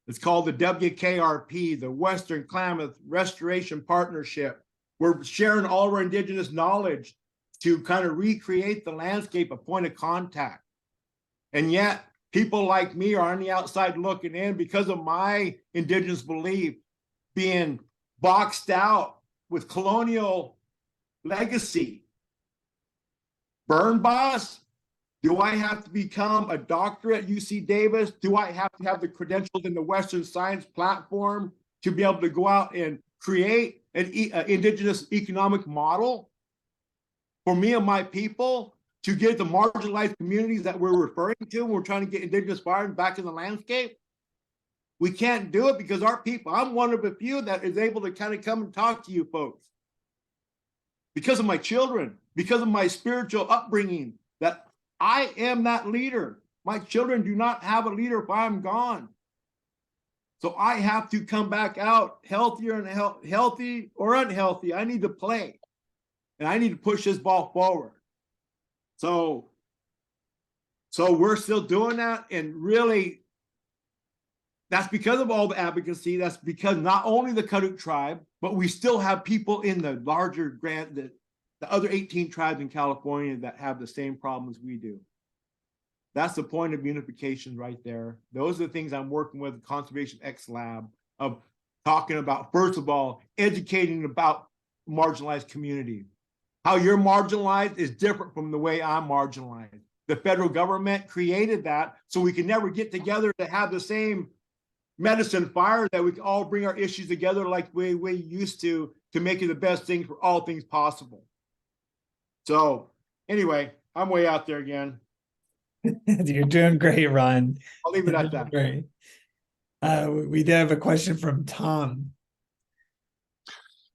It's called the WKRP, the Western Klamath Restoration Partnership. We're sharing all of our indigenous knowledge to kind of recreate the landscape, a point of contact. And yet people like me are on the outside looking in because of my indigenous belief being boxed out with colonial legacy. Burn boss, Do I have to become a doctor at UC Davis? Do I have to have the credentials in the Western Science platform to be able to go out and create an indigenous economic model for me and my people to get the marginalized communities that we're referring to when we're trying to get indigenous fire back in the landscape? We can't do it because our people, I'm one of a few that is able to kind of come and talk to you folks. Because of my children, because of my spiritual upbringing, that I am that leader. My children do not have a leader if I'm gone. So I have to come back out healthier and healthy or unhealthy. I need to play. And I need to push this ball forward. So we're still doing that. And really, that's because of all the advocacy. That's because not only the Kaduk tribe, but we still have people in the larger grant, the other 18 tribes in California that have the same problems we do. That's the point of unification right there. Those are the things I'm working with the Conservation X Lab of talking about, first of all, educating about marginalized community. How you're marginalized is different from the way I'm marginalized. The federal government created that so we can never get together to have the same medicine fire, that we can all bring our issues together like we used to make it the best thing for all things possible. So anyway, I'm way out there again. You're doing great, Ron. I'll leave it You're at doing that. great. We did have a question from Tom.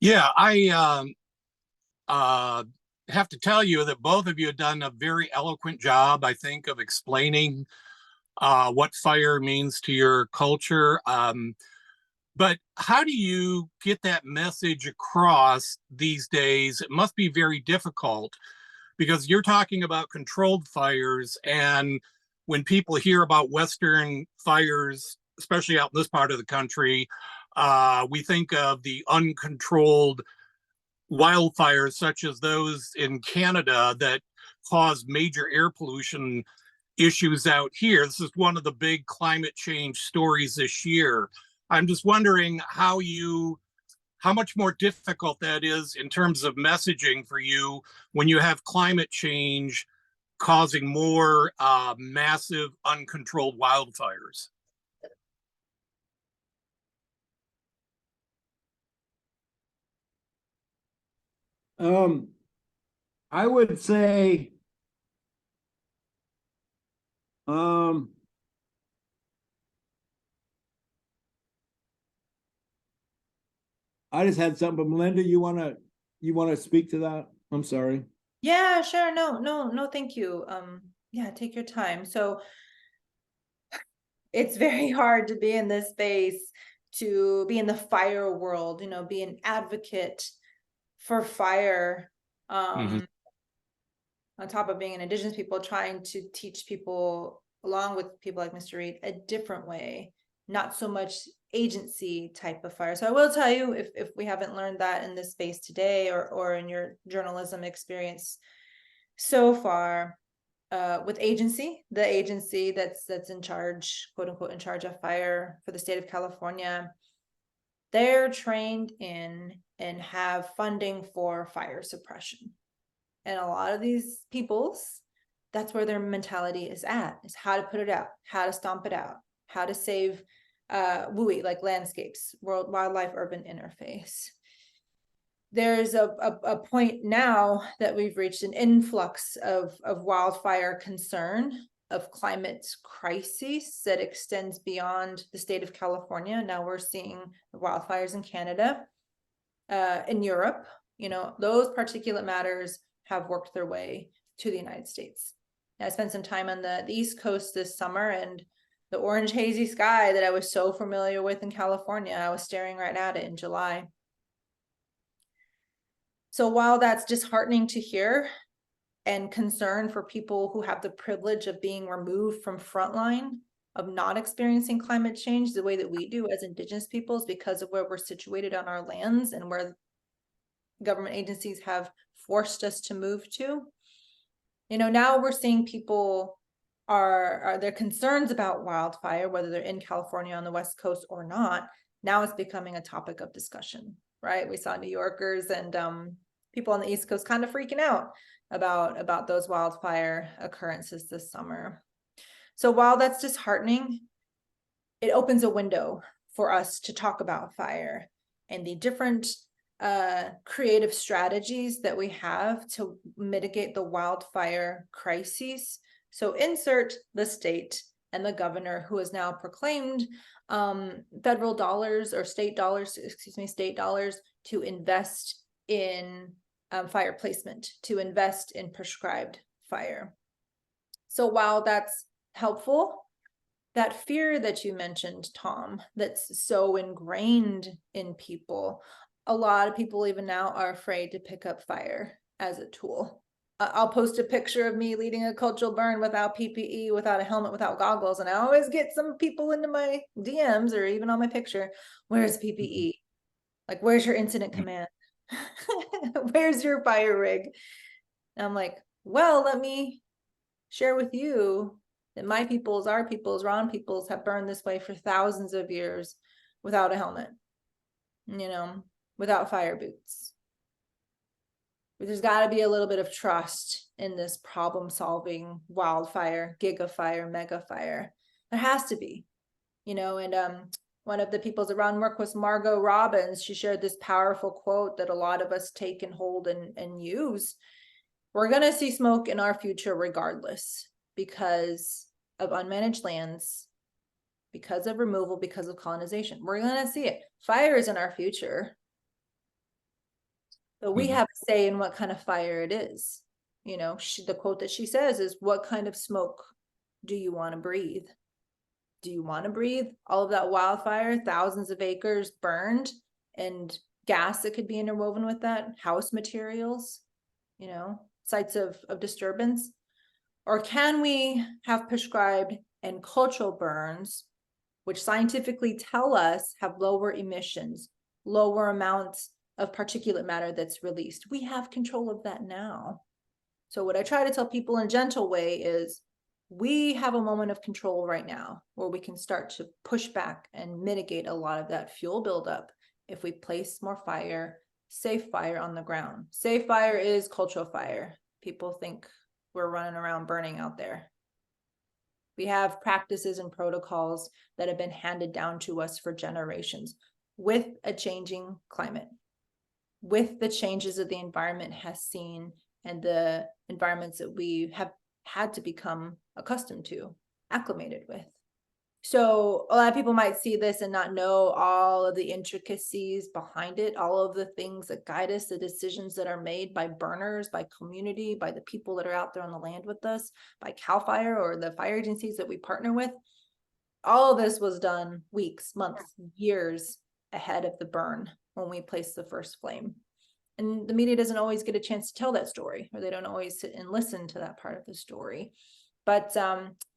Yeah, I have to tell you that both of you have done a very eloquent job, I think, of explaining what fire means to your culture. But how do you get that message across these days? It must be very difficult because you're talking about controlled fires. And when people hear about Western fires, especially out in this part of the country, we think of the uncontrolled wildfires such as those in Canada that cause major air pollution issues out here. This is one of the big climate change stories this year. I'm just wondering how much more difficult that is in terms of messaging for you when you have climate change causing more massive uncontrolled wildfires. I would say, I just had something, but Melinda, you wanna speak to that? I'm sorry. Yeah, sure. No, thank you. Yeah, take your time. So it's very hard to be in this space, to be in the fire world, be an advocate for fire. On top of being an Indigenous people, trying to teach people, along with people like Mr. Reed, a different way, not so much agency type of fire. So I will tell you, if we haven't learned that in this space today, or in your journalism experience so far, with agency, the agency that's in charge, quote unquote, in charge of fire for the state of California, they're trained in and have funding for fire suppression. And a lot of these peoples, that's where their mentality is at, is how to put it out, how to stomp it out, how to save WUI, like landscapes, world wildlife urban interface. There's a point now that we've reached an influx of wildfire concern, of climate crises that extends beyond the state of California. Now we're seeing wildfires in Canada, in Europe. Those particulate matters have worked their way to the United States. Now, I spent some time on the East Coast this summer, and the orange hazy sky that I was so familiar with in California, I was staring right at it in July. So while that's disheartening to hear, and concern for people who have the privilege of being removed from frontline, of not experiencing climate change the way that we do as Indigenous peoples, because of where we're situated on our lands and where government agencies have forced us to move to. Now we're seeing people are their concerns about wildfire, whether they're in California on the West Coast or not. Now it's becoming a topic of discussion, right? We saw New Yorkers and people on the East Coast kind of freaking out about those wildfire occurrences this summer. So while that's disheartening, it opens a window for us to talk about fire and the different creative strategies that we have to mitigate the wildfire crises. So insert the state and the governor, who has now proclaimed federal dollars or state dollars to invest in fire placement, to invest in prescribed fire. So while that's helpful, that fear that you mentioned, Tom, that's so ingrained in people, a lot of people even now are afraid to pick up fire as a tool. I'll post a picture of me leading a cultural burn without PPE, without a helmet, without goggles, and I always get some people into my DMs or even on my picture, where's PPE? Like, where's your incident command? Where's your fire rig? And I'm like, well, let me share with you that my peoples, our peoples, Ron peoples have burned this way for thousands of years without a helmet, without fire boots. There's got to be a little bit of trust in this problem-solving wildfire, gigafire, megafire. There has to be, and one of the peoples that Ron worked with, Margot Robbins, she shared this powerful quote that a lot of us take and hold and use. We're going to see smoke in our future regardless, because of unmanaged lands, because of removal, because of colonization. We're going to see it. Fire is in our future. But we have a say in what kind of fire it is. The quote that she says is, what kind of smoke do you want to breathe? Do you want to breathe all of that wildfire, thousands of acres burned, and gas that could be interwoven with that, house materials, sites of disturbance? Or can we have prescribed and cultural burns, which scientifically tell us have lower emissions, lower amounts of particulate matter that's released? We have control of that now. So what I try to tell people in a gentle way is, we have a moment of control right now where we can start to push back and mitigate a lot of that fuel buildup if we place more fire, safe fire on the ground. Safe fire is cultural fire. People think we're running around burning out there. We have practices and protocols that have been handed down to us for generations with a changing climate, with the changes that the environment has seen and the environments that we have had to become accustomed to, acclimated with. So a lot of people might see this and not know all of the intricacies behind it, all of the things that guide us, the decisions that are made by burners, by community, by the people that are out there on the land with us, by CAL FIRE or the fire agencies that we partner with. All of this was done weeks, months, years ahead of the burn when we placed the first flame. And the media doesn't always get a chance to tell that story, or they don't always sit and listen to that part of the story. But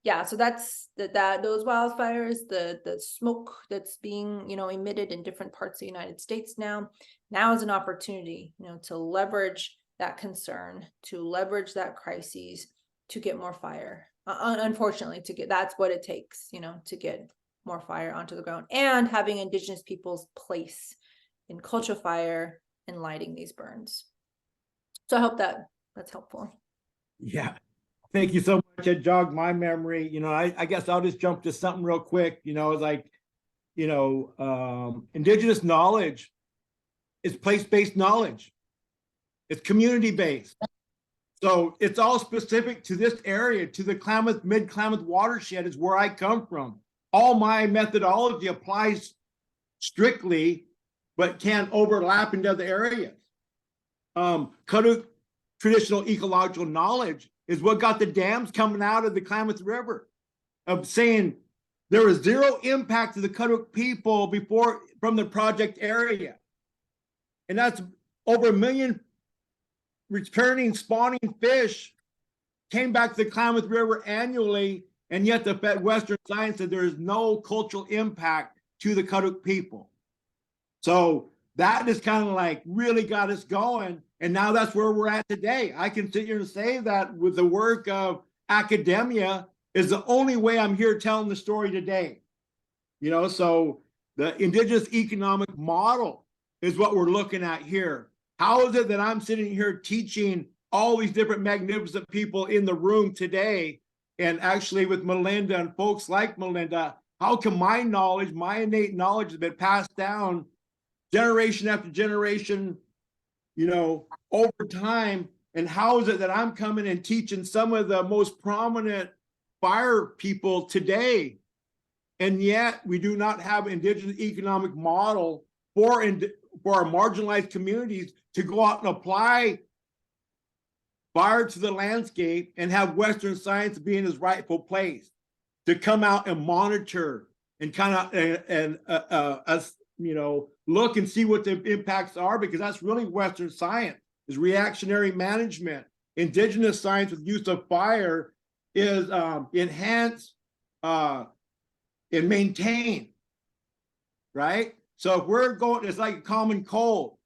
yeah, so that's those wildfires, the smoke that's being emitted in different parts of the United States now is an opportunity to leverage that concern, to leverage that crisis, to get more fire. Unfortunately, that's what it takes, to get more fire onto the ground, and having Indigenous peoples' place in culture fire and lighting these burns. So I hope that's helpful. Yeah. Thank you so much. It jogged my memory. I guess I'll just jump to something real quick. It's Indigenous knowledge is place-based knowledge. It's community-based. So it's all specific to this area, to the Klamath, mid-Klamath watershed is where I come from. All my methodology applies strictly, but can overlap into other areas. Kaduk traditional ecological knowledge is what got the dams coming out of the Klamath River, of saying there was zero impact to the Kaduk people before from the project area. And that's over 1 million returning spawning fish came back to the Klamath River annually, and yet the Western science said there is no cultural impact to the Kaduk people. So that just kind of like really got us going. And now that's where we're at today. I can sit here and say that with the work of academia is the only way I'm here telling the story today. So the Indigenous economic model is what we're looking at here. How is it that I'm sitting here teaching all these different magnificent people in the room today, and actually with Melinda and folks like Melinda, how can my knowledge, my innate knowledge has been passed down generation after generation, you know, over time? And how is it that I'm coming and teaching some of the most prominent fire people today, and yet we do not have an indigenous economic model for our marginalized communities to go out and apply fire to the landscape and have Western science be in its rightful place to come out and monitor and kind of you know, look and see what the impacts are, because that's really Western science, is reactionary management. Indigenous science with use of fire is enhance and maintain, right? So if we're going, it's like a common cold.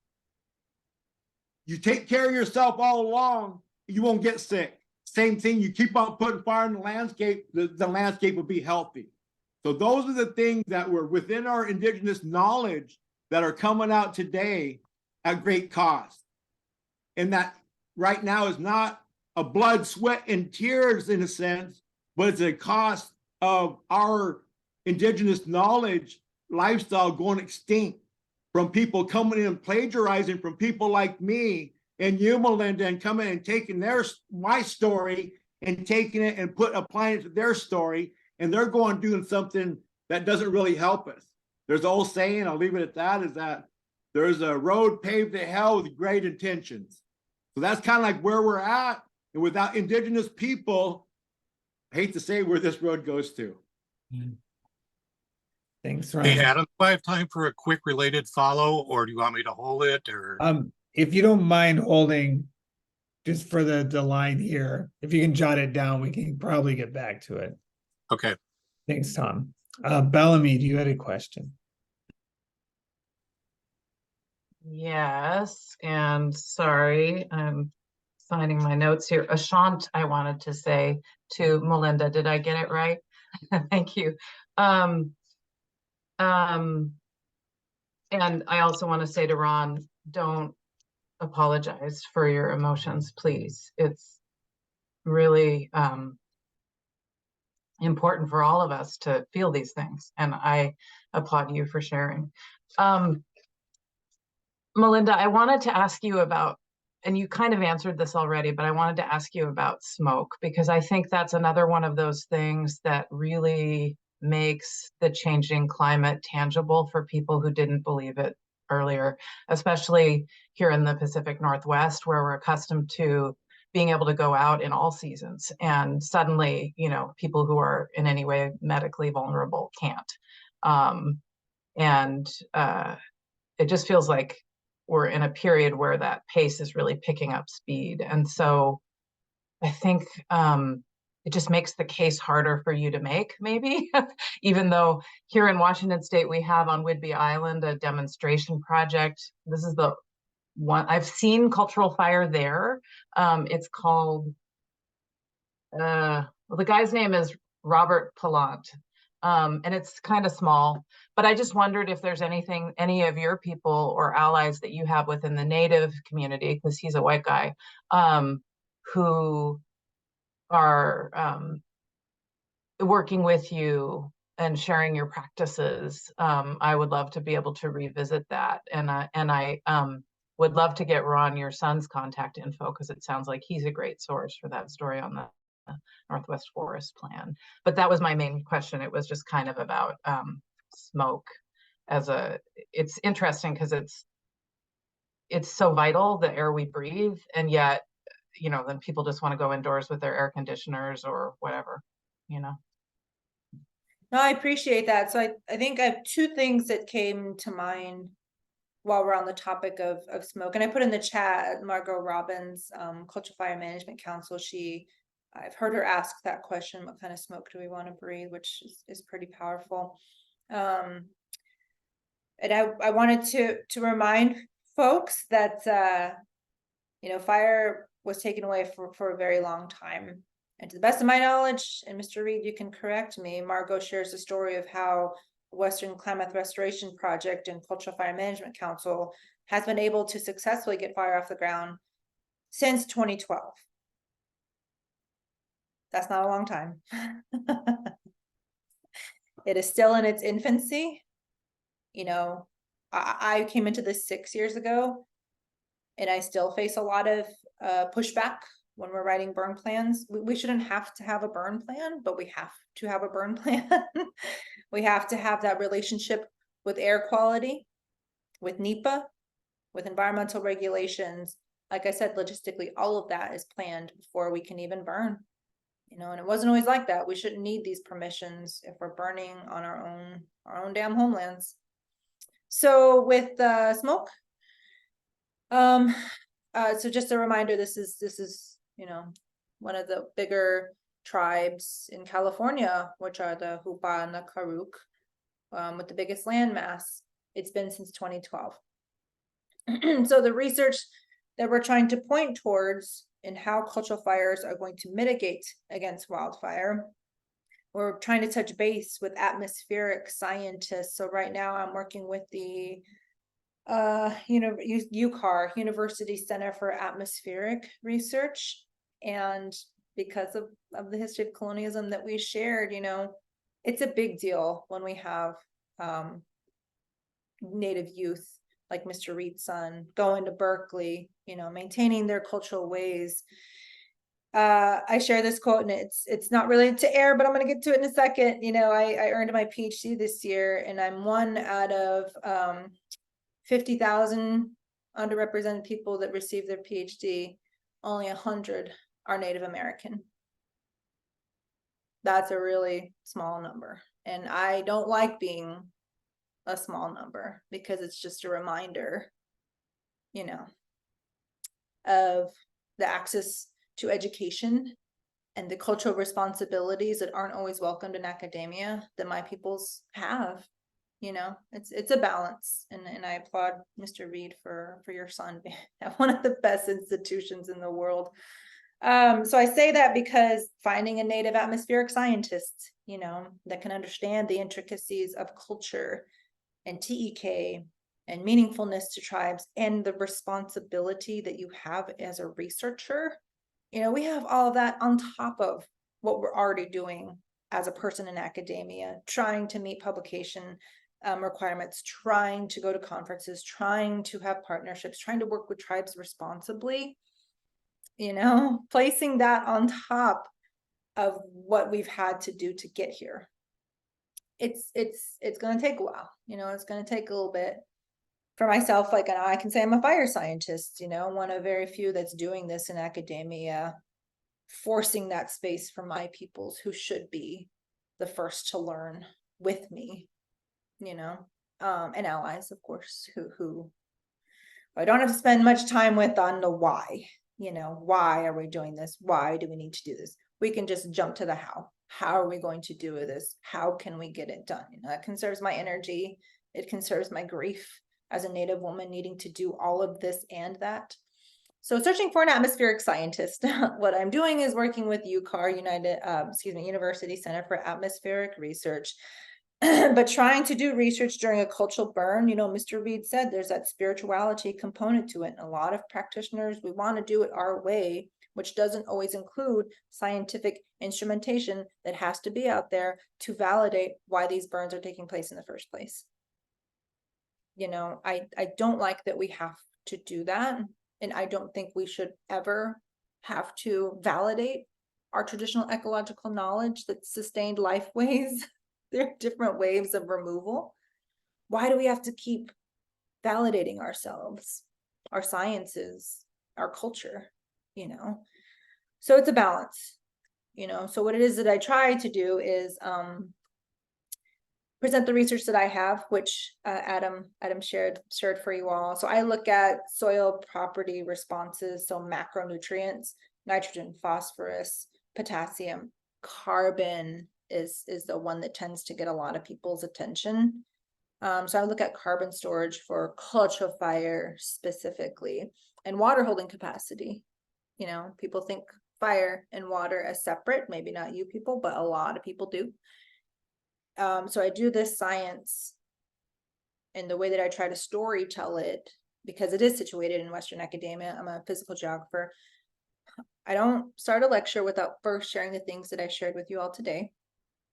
You take care of yourself all along, you won't get sick. Same thing, you keep on putting fire in the landscape, the landscape will be healthy. So those are the things that were within our indigenous knowledge that are coming out today at great cost. And that right now is not a blood, sweat, and tears in a sense, but it's a cost of our indigenous knowledge lifestyle going extinct, from people coming in and plagiarizing from people like me and you, Melinda, and coming and taking my story and taking it and applying it to their story, and they're going doing something that doesn't really help us. There's an old saying, I'll leave it at that, is that there's a road paved to hell with great intentions. So that's kind of like where we're at. And without indigenous people, I hate to say where this road goes to. Thanks, Hey, Ron. Adam, do I have time for a quick related follow, or do you want me to hold it? Or If you don't mind holding just for the line here, if you can jot it down, we can probably get back to it. okay. Thanks, Tom. Bellamy, do you have a question? Yes, and sorry, I'm finding my notes here. Ashant, I wanted to say to Melinda, did I get it right? Thank you. And I also want to say to Ron, don't apologize for your emotions, please. It's really important for all of us to feel these things, and I applaud you for sharing. Melinda, I wanted to ask you about, and you kind of answered this already, but I wanted to ask you about smoke, because I think that's another one of those things that really makes the changing climate tangible for people who didn't believe it earlier, especially here in the Pacific Northwest, where we're accustomed to being able to go out in all seasons, and suddenly, you know, people who are in any way medically vulnerable can't. It just feels like we're in a period where that pace is really picking up speed. And so I think it just makes the case harder for you to make, maybe, even though here in Washington State, we have on Whidbey Island a demonstration project. This is the one, I've seen cultural fire there. It's called, well, the guy's name is Robert Palant. And it's kind of small, but I just wondered if there's anything, any of your people or allies that you have within the Native community, because he's a white guy, who are working with you and sharing your practices. I would love to be able to revisit that. And I would love to get Ron, your son's contact info, because it sounds like he's a great source for that story on the Northwest Forest Plan. But that was my main question. It was just kind of about smoke as it's interesting because it's so vital, the air we breathe, and yet, you know, then people just want to go indoors with their air conditioners or whatever, you know. No, I appreciate that. So I think I have two things that came to mind while we're on the topic of smoke. And I put in the chat, Margot Robbins, Cultural Fire Management Council, I've heard her ask that question, what kind of smoke do we want to breathe, which is pretty powerful. And I wanted to remind folks that, you know, fire was taken away for a very long time. And to the best of my knowledge, and Mr. Reed, you can correct me, Margot shares the story of how Western Klamath Restoration Project and Cultural Fire Management Council has been able to successfully get fire off the ground since 2012. That's not a long time. It is still in its infancy. You know, I came into this 6 years ago, and I still face a lot of pushback when we're writing burn plans. We shouldn't have to have a burn plan, but we have to have a burn plan. We have to have that relationship with air quality, with NEPA, with environmental regulations. Like I said, logistically, all of that is planned before we can even burn. You know, and it wasn't always like that. We shouldn't need these permissions if we're burning on our own damn homelands. So with smoke, so just a reminder, this is, you know, one of the bigger tribes in California, which are the Hupa and the Karuk, with the biggest land mass. It's been since 2012. So the research that we're trying to point towards in how cultural fires are going to mitigate against wildfire, we're trying to touch base with atmospheric scientists. So right now I'm working with the UCAR, University Center for Atmospheric Research. And because of the history of colonialism that we shared, you know, it's a big deal when we have Native youth like Mr. Reed's son going to Berkeley, you know, maintaining their cultural ways. I share this quote, and it's not related to air, but I'm going to get to it in a second. You know, I earned my PhD this year, and I'm one out of 50,000 underrepresented people that receive their PhD. Only 100 are Native American. That's a really small number, and I don't like being a small number because it's just a reminder, you know, of the access to education and the cultural responsibilities that aren't always welcomed in academia that my peoples have. You know, it's a balance, and I applaud Mr. Reed for your son being at one of the best institutions in the world. So I say that because finding a Native atmospheric scientist, you know, that can understand the intricacies of culture and TEK and meaningfulness to tribes and the responsibility that you have as a researcher, you know, we have all of that on top of what we're already doing as a person in academia, trying to meet publication requirements, trying to go to conferences, trying to have partnerships, trying to work with tribes responsibly, you know, placing that on top of what we've had to do to get here. It's going to take a while, you know, it's going to take a little bit. For myself, like I can say I'm a fire scientist, you know, one of very few that's doing this in academia, forcing that space for my peoples who should be the first to learn with me, you know, and allies, of course, who I don't have to spend much time with on the why, you know, why are we doing this? Why do we need to do this? We can just jump to the how. How are we going to do this? How can we get it done? You know, that conserves my energy. It conserves my grief as a Native woman needing to do all of this and that. So searching for an atmospheric scientist, what I'm doing is working with UCAR, University Center for Atmospheric Research, but trying to do research during a cultural burn. You know, Mr. Reed said there's that spirituality component to it. And a lot of practitioners, we want to do it our way, which doesn't always include scientific instrumentation that has to be out there to validate why these burns are taking place in the first place. You know, I don't like that we have to do that. And I don't think we should ever have to validate our traditional ecological knowledge that sustained life ways. There are different waves of removal. Why do we have to keep validating ourselves, our sciences, our culture, you know? So it's a balance, you know? So what it is that I try to do is present the research that I have, which Adam shared for you all. So I look at soil property responses, so macronutrients, nitrogen, phosphorus, potassium, carbon is the one that tends to get a lot of people's attention. So I look at carbon storage for cultural fire specifically, and water holding capacity. You know, people think fire and water as separate, maybe not you people, but a lot of people do. So I do this science, and the way that I try to story tell it because it is situated in Western academia. I'm a physical geographer. I don't start a lecture without first sharing the things that I shared with you all today.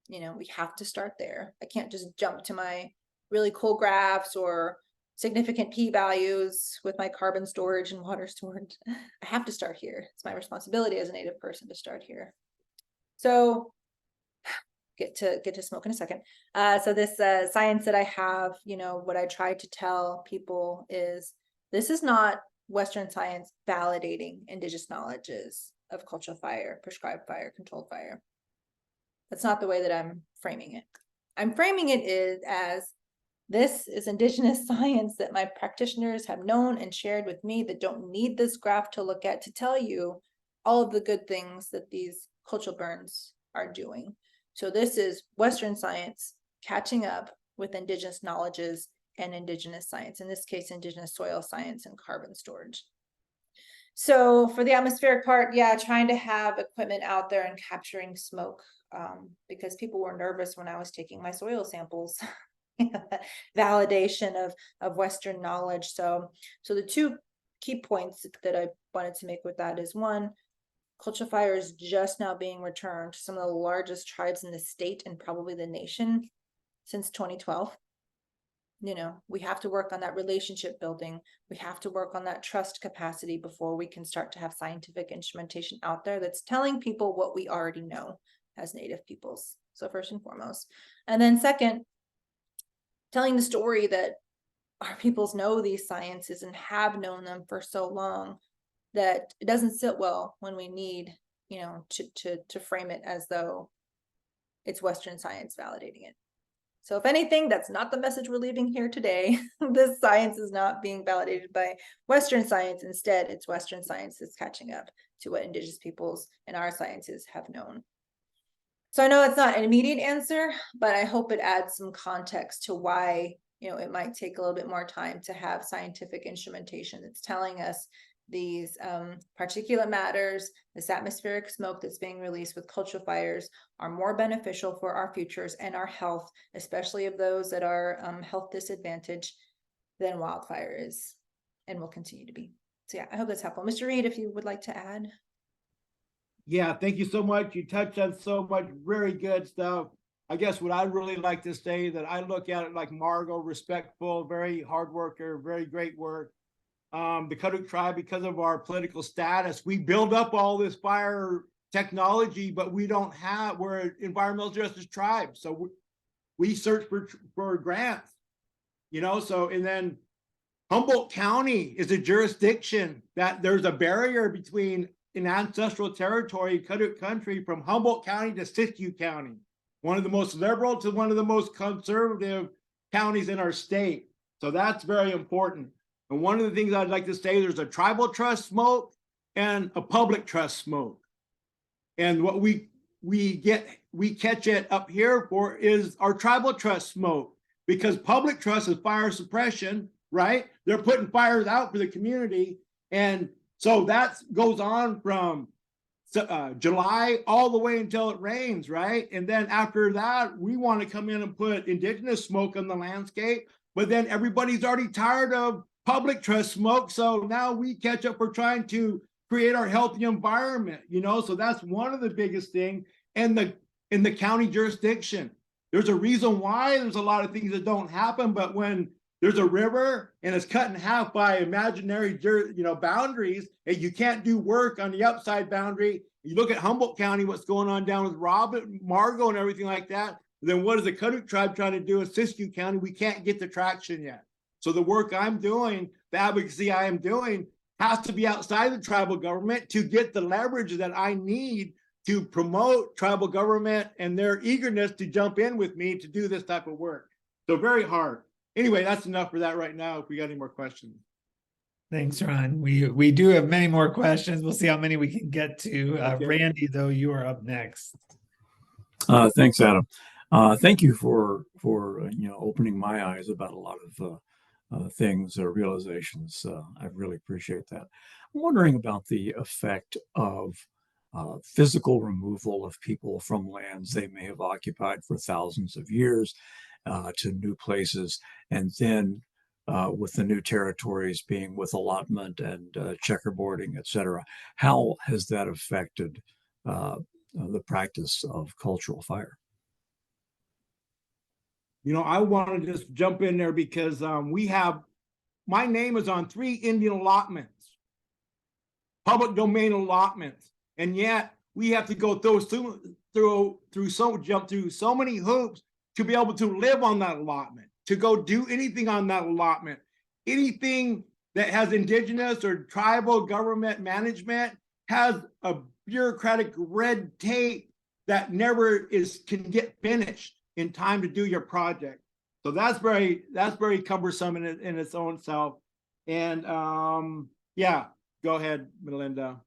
You know, we have to start there. I can't just jump to my really cool graphs or significant p-values with my carbon storage and water storage. I have to start here. It's my responsibility as a Native person to start here. So get to smoke in a second. So this science that I have, you know, what I try to tell people is this is not Western science validating indigenous knowledges of cultural fire, prescribed fire, controlled fire. That's not the way that I'm framing it. I'm framing it as this is indigenous science that my practitioners have known and shared with me that don't need this graph to look at to tell you all of the good things that these cultural burns are doing. So this is Western science catching up with indigenous knowledges and indigenous science, in this case, indigenous soil science and carbon storage. So for the atmospheric part, yeah, trying to have equipment out there and capturing smoke, because people were nervous when I was taking my soil samples. Validation of Western knowledge. So the two key points that I wanted to make with that is, one, cultural fire is just now being returned to some of the largest tribes in the state and probably the nation since 2012. You know, we have to work on that relationship building. We have to work on that trust capacity before we can start to have scientific instrumentation out there that's telling people what we already know as Native peoples. So first and foremost. And then second, telling the story that our peoples know these sciences and have known them for so long that it doesn't sit well when we need, you know, to frame it as though it's Western science validating it. So if anything, that's not the message we're leaving here today. This science is not being validated by Western science. Instead, it's Western science that's catching up to what indigenous peoples and our sciences have known. So I know it's not an immediate answer, but I hope it adds some context to why, you know, it might take a little bit more time to have scientific instrumentation that's telling us these particulate matters, this atmospheric smoke that's being released with cultural fires are more beneficial for our futures and our health, especially of those that are health disadvantaged, than wildfire is and will continue to be. So yeah, I hope that's helpful. Mr. Reed, if you would like to add. Yeah, thank you so much. You touched on so much very good stuff. I guess what I'd really like to say that I look at it like Margot, respectful, very hard worker, very great work. The Kaduk tribe, because of our political status, we build up all this fire technology, but we don't have, we're an environmental justice tribe. So we search for grants, you know, so, and then Humboldt County is a jurisdiction that there's a barrier between an ancestral territory, Kaduk country, from Humboldt County to Siskiyou County, one of the most liberal to one of the most conservative counties in our state. So that's very important. And one of the things I'd like to say, there's a tribal trust smoke and a public trust smoke. And what we catch it up here for is our tribal trust smoke, because public trust is fire suppression, right? They're putting fires out for the community. And so that goes on from July all the way until it rains, right? And then after that, we want to come in and put indigenous smoke on the landscape, but then everybody's already tired of public trust smoke. So now we catch up for trying to create our healthy environment, you know? So that's one of the biggest things. And in the county jurisdiction, there's a reason why there's a lot of things that don't happen, but when there's a river and it's cut in half by imaginary, boundaries, and you can't do work on the outside boundary. You look at Humboldt County, what's going on down with Robert, Margot, and everything like that. Then what is the Kaduk tribe trying to do in Siskiyou County? We can't get the traction yet. So the work I'm doing, the advocacy I am doing, has to be outside the tribal government to get the leverage that I need to promote tribal government and their eagerness to jump in with me to do this type of work. So very hard. Anyway, that's enough for that right now. If we got any more questions. Thanks, Ron. We do have many more questions. We'll see how many we can get to. Okay. Randy, though, you are up next. Thanks, Adam. Thank you for opening my eyes about a lot of things or realizations. I really appreciate that. I'm wondering about the effect of physical removal of people from lands they may have occupied for thousands of years to new places, and then with the new territories being with allotment and checkerboarding, et cetera. How has that affected the practice of cultural fire? You know, I want to just jump in there because my name is on 3 Indian allotments, public domain allotments, and yet we have to go jump through so many hoops to be able to live on that allotment, to go do anything on that allotment. Anything that has indigenous or tribal government management has a bureaucratic red tape that never can get finished in time to do your project. So that's very cumbersome in its own self. And yeah, go ahead, Melinda.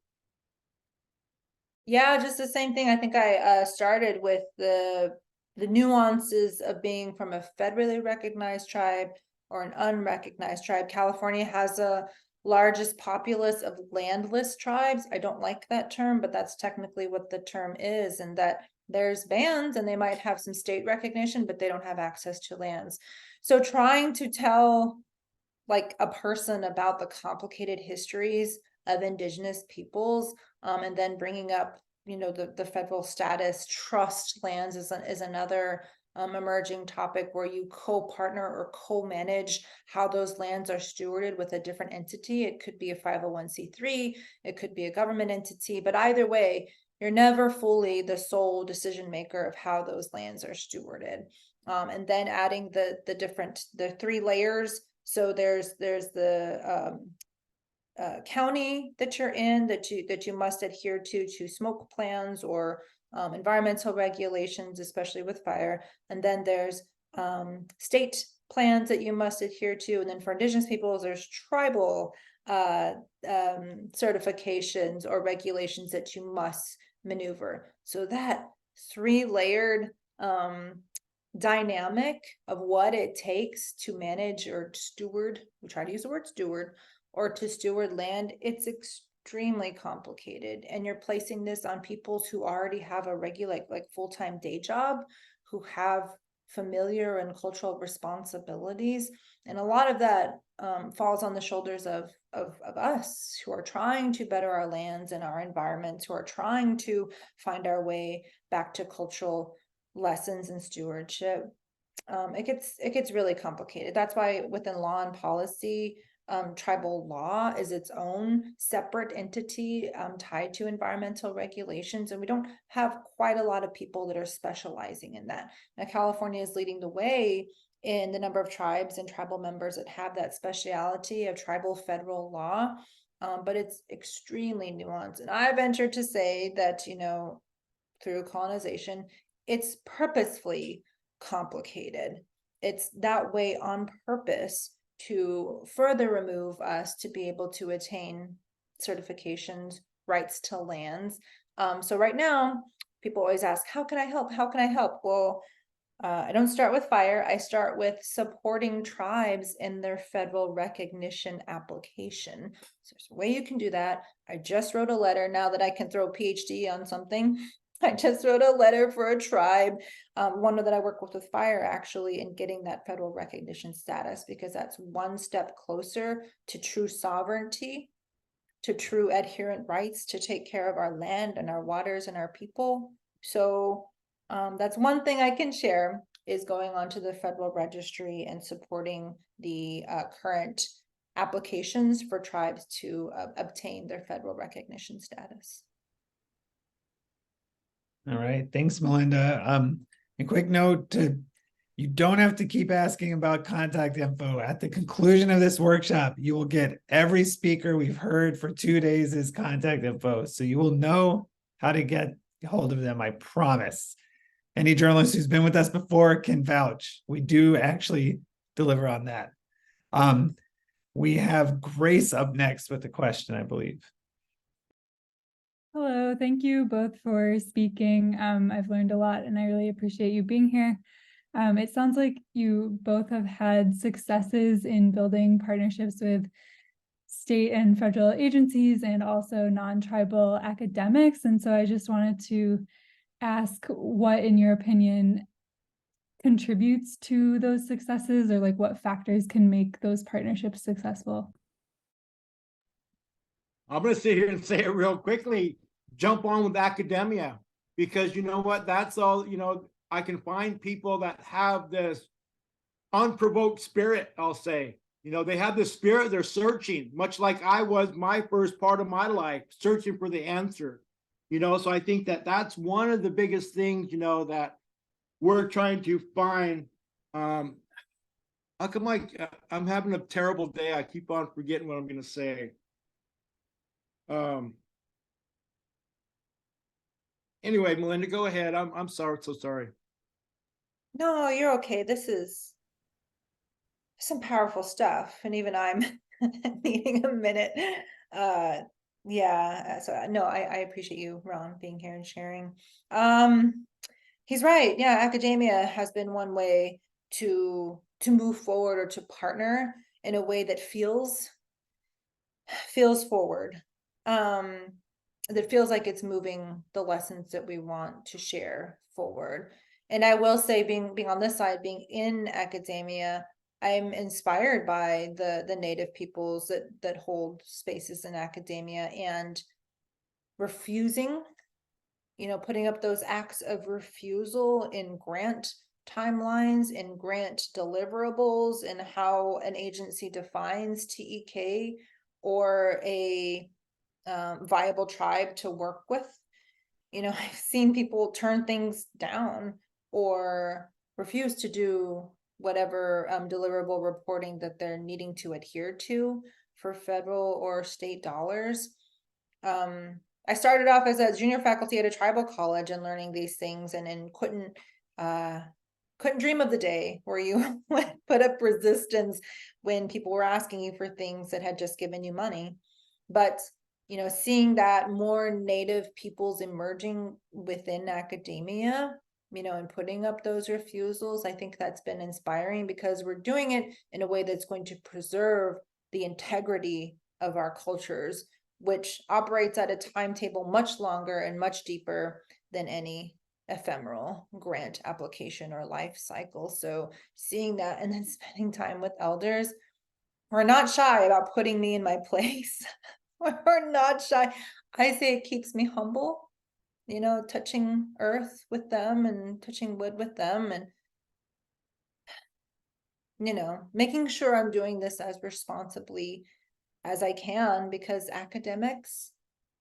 Yeah, just the same thing. I think I started with the nuances of being from a federally recognized tribe or an unrecognized tribe. California has a largest populace of landless tribes. I don't like that term, but that's technically what the term is, and that there's bands and they might have some state recognition, but they don't have access to lands. So trying to tell like a person about the complicated histories of indigenous peoples, and then bringing up, you know, the federal status, trust lands is another emerging topic where you co-partner or co-manage how those lands are stewarded with a different entity. It could be a 501c3, it could be a government entity, but either way, you're never fully the sole decision maker of how those lands are stewarded. And then adding the 3 layers. So there's the county that you're in, that you must adhere to smoke plans or environmental regulations, especially with fire. And then there's state plans that you must adhere to. And then for indigenous peoples, there's tribal certifications or regulations that you must maneuver. So that 3-layered dynamic of what it takes to manage or steward, we try to use the word steward, or to steward land, it's extremely complicated. And you're placing this on people who already have a regular, like full-time day job, who have familiar and cultural responsibilities. And a lot of that falls on the shoulders of us who are trying to better our lands and our environments, who are trying to find our way back to cultural lessons and stewardship. It gets really complicated. That's why within law and policy, tribal law is its own separate entity tied to environmental regulations, and we don't have quite a lot of people that are specializing in that. Now, California is leading the way in the number of tribes and tribal members that have that speciality of tribal federal law, but it's extremely nuanced. And I venture to say that, you know, through colonization, it's purposefully complicated. It's that way on purpose to further remove us to be able to attain certifications, rights to lands. So right now, people always ask, how can I help? How can I help? Well, I don't start with fire. I start with supporting tribes in their federal recognition application. So there's a way you can do that. I just wrote a letter now that I can throw a PhD on something. I just wrote a letter for a tribe, one that I work with fire actually, in getting that federal recognition status, because that's one step closer to true sovereignty, to true adherent rights to take care of our land and our waters and our people. So that's one thing I can share, is going onto the federal registry and supporting the current applications for tribes to obtain their federal recognition status. All right, thanks, Melinda. A quick note you don't have to keep asking about contact info. At the conclusion of this workshop, you will get every speaker we've heard for 2 days' contact info. So you will know how to get hold of them, I promise. Any journalist who's been with us before can vouch. We do actually deliver on that. We have Grace up next with a question, I believe. Hello, thank you both for speaking. I've learned a lot and I really appreciate you being here. It sounds like you both have had successes in building partnerships with state and federal agencies and also non-tribal academics. And so I just wanted to ask what, in your opinion, contributes to those successes, or like what factors can make those partnerships successful? I'm going to sit here and say it real quickly. Jump on with academia, because you know what? That's all, I can find people that have this unprovoked spirit, I'll say. They have this spirit, they're searching, much like I was my first part of my life, searching for the answer. So I think that that's one of the biggest things, that we're trying to find. How come I'm having a terrible day? I keep on forgetting what I'm going to say. Anyway, Melinda, go ahead. I'm sorry, so sorry. No, you're okay. This is some powerful stuff, and even I'm needing a minute. Yeah, so no, I appreciate you, Ron, being here and sharing. He's right. Yeah, academia has been one way to move forward or to partner in a way that feels forward. That feels like it's moving the lessons that we want to share forward. And I will say, being on this side, being in academia, I'm inspired by the native peoples that hold spaces in academia, and refusing, putting up those acts of refusal in grant timelines, in grant deliverables, and how an agency defines TEK or a viable tribe to work with. I've seen people turn things down or refuse to do whatever deliverable reporting that they're needing to adhere to for federal or state dollars. I started off as a junior faculty at a tribal college and learning these things, and couldn't dream of the day where you would put up resistance when people were asking you for things that had just given you money. But seeing that more native peoples emerging within academia, and putting up those refusals, I think that's been inspiring, because we're doing it in a way that's going to preserve the integrity of our cultures, which operates at a timetable much longer and much deeper than any ephemeral grant application or life cycle. So seeing that, and then spending time with elders who are not shy about putting me in my place. We're not shy. I say it keeps me humble, touching earth with them and touching wood with them, and making sure I'm doing this as responsibly as I can, because academics,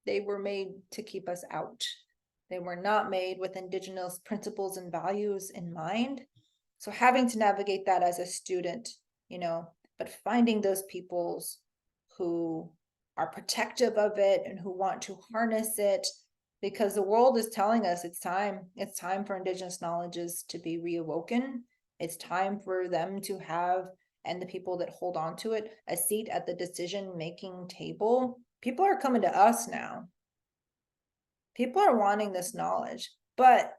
they were made to keep us out. They were not made with Indigenous principles and values in mind. So having to navigate that as a student, but finding those peoples who are protective of it and who want to harness it, because the world is telling us it's time for Indigenous knowledges to be reawoken. It's time for them to have, and the people that hold on to it, a seat at the decision-making table. People are coming to us now. People are wanting this knowledge, but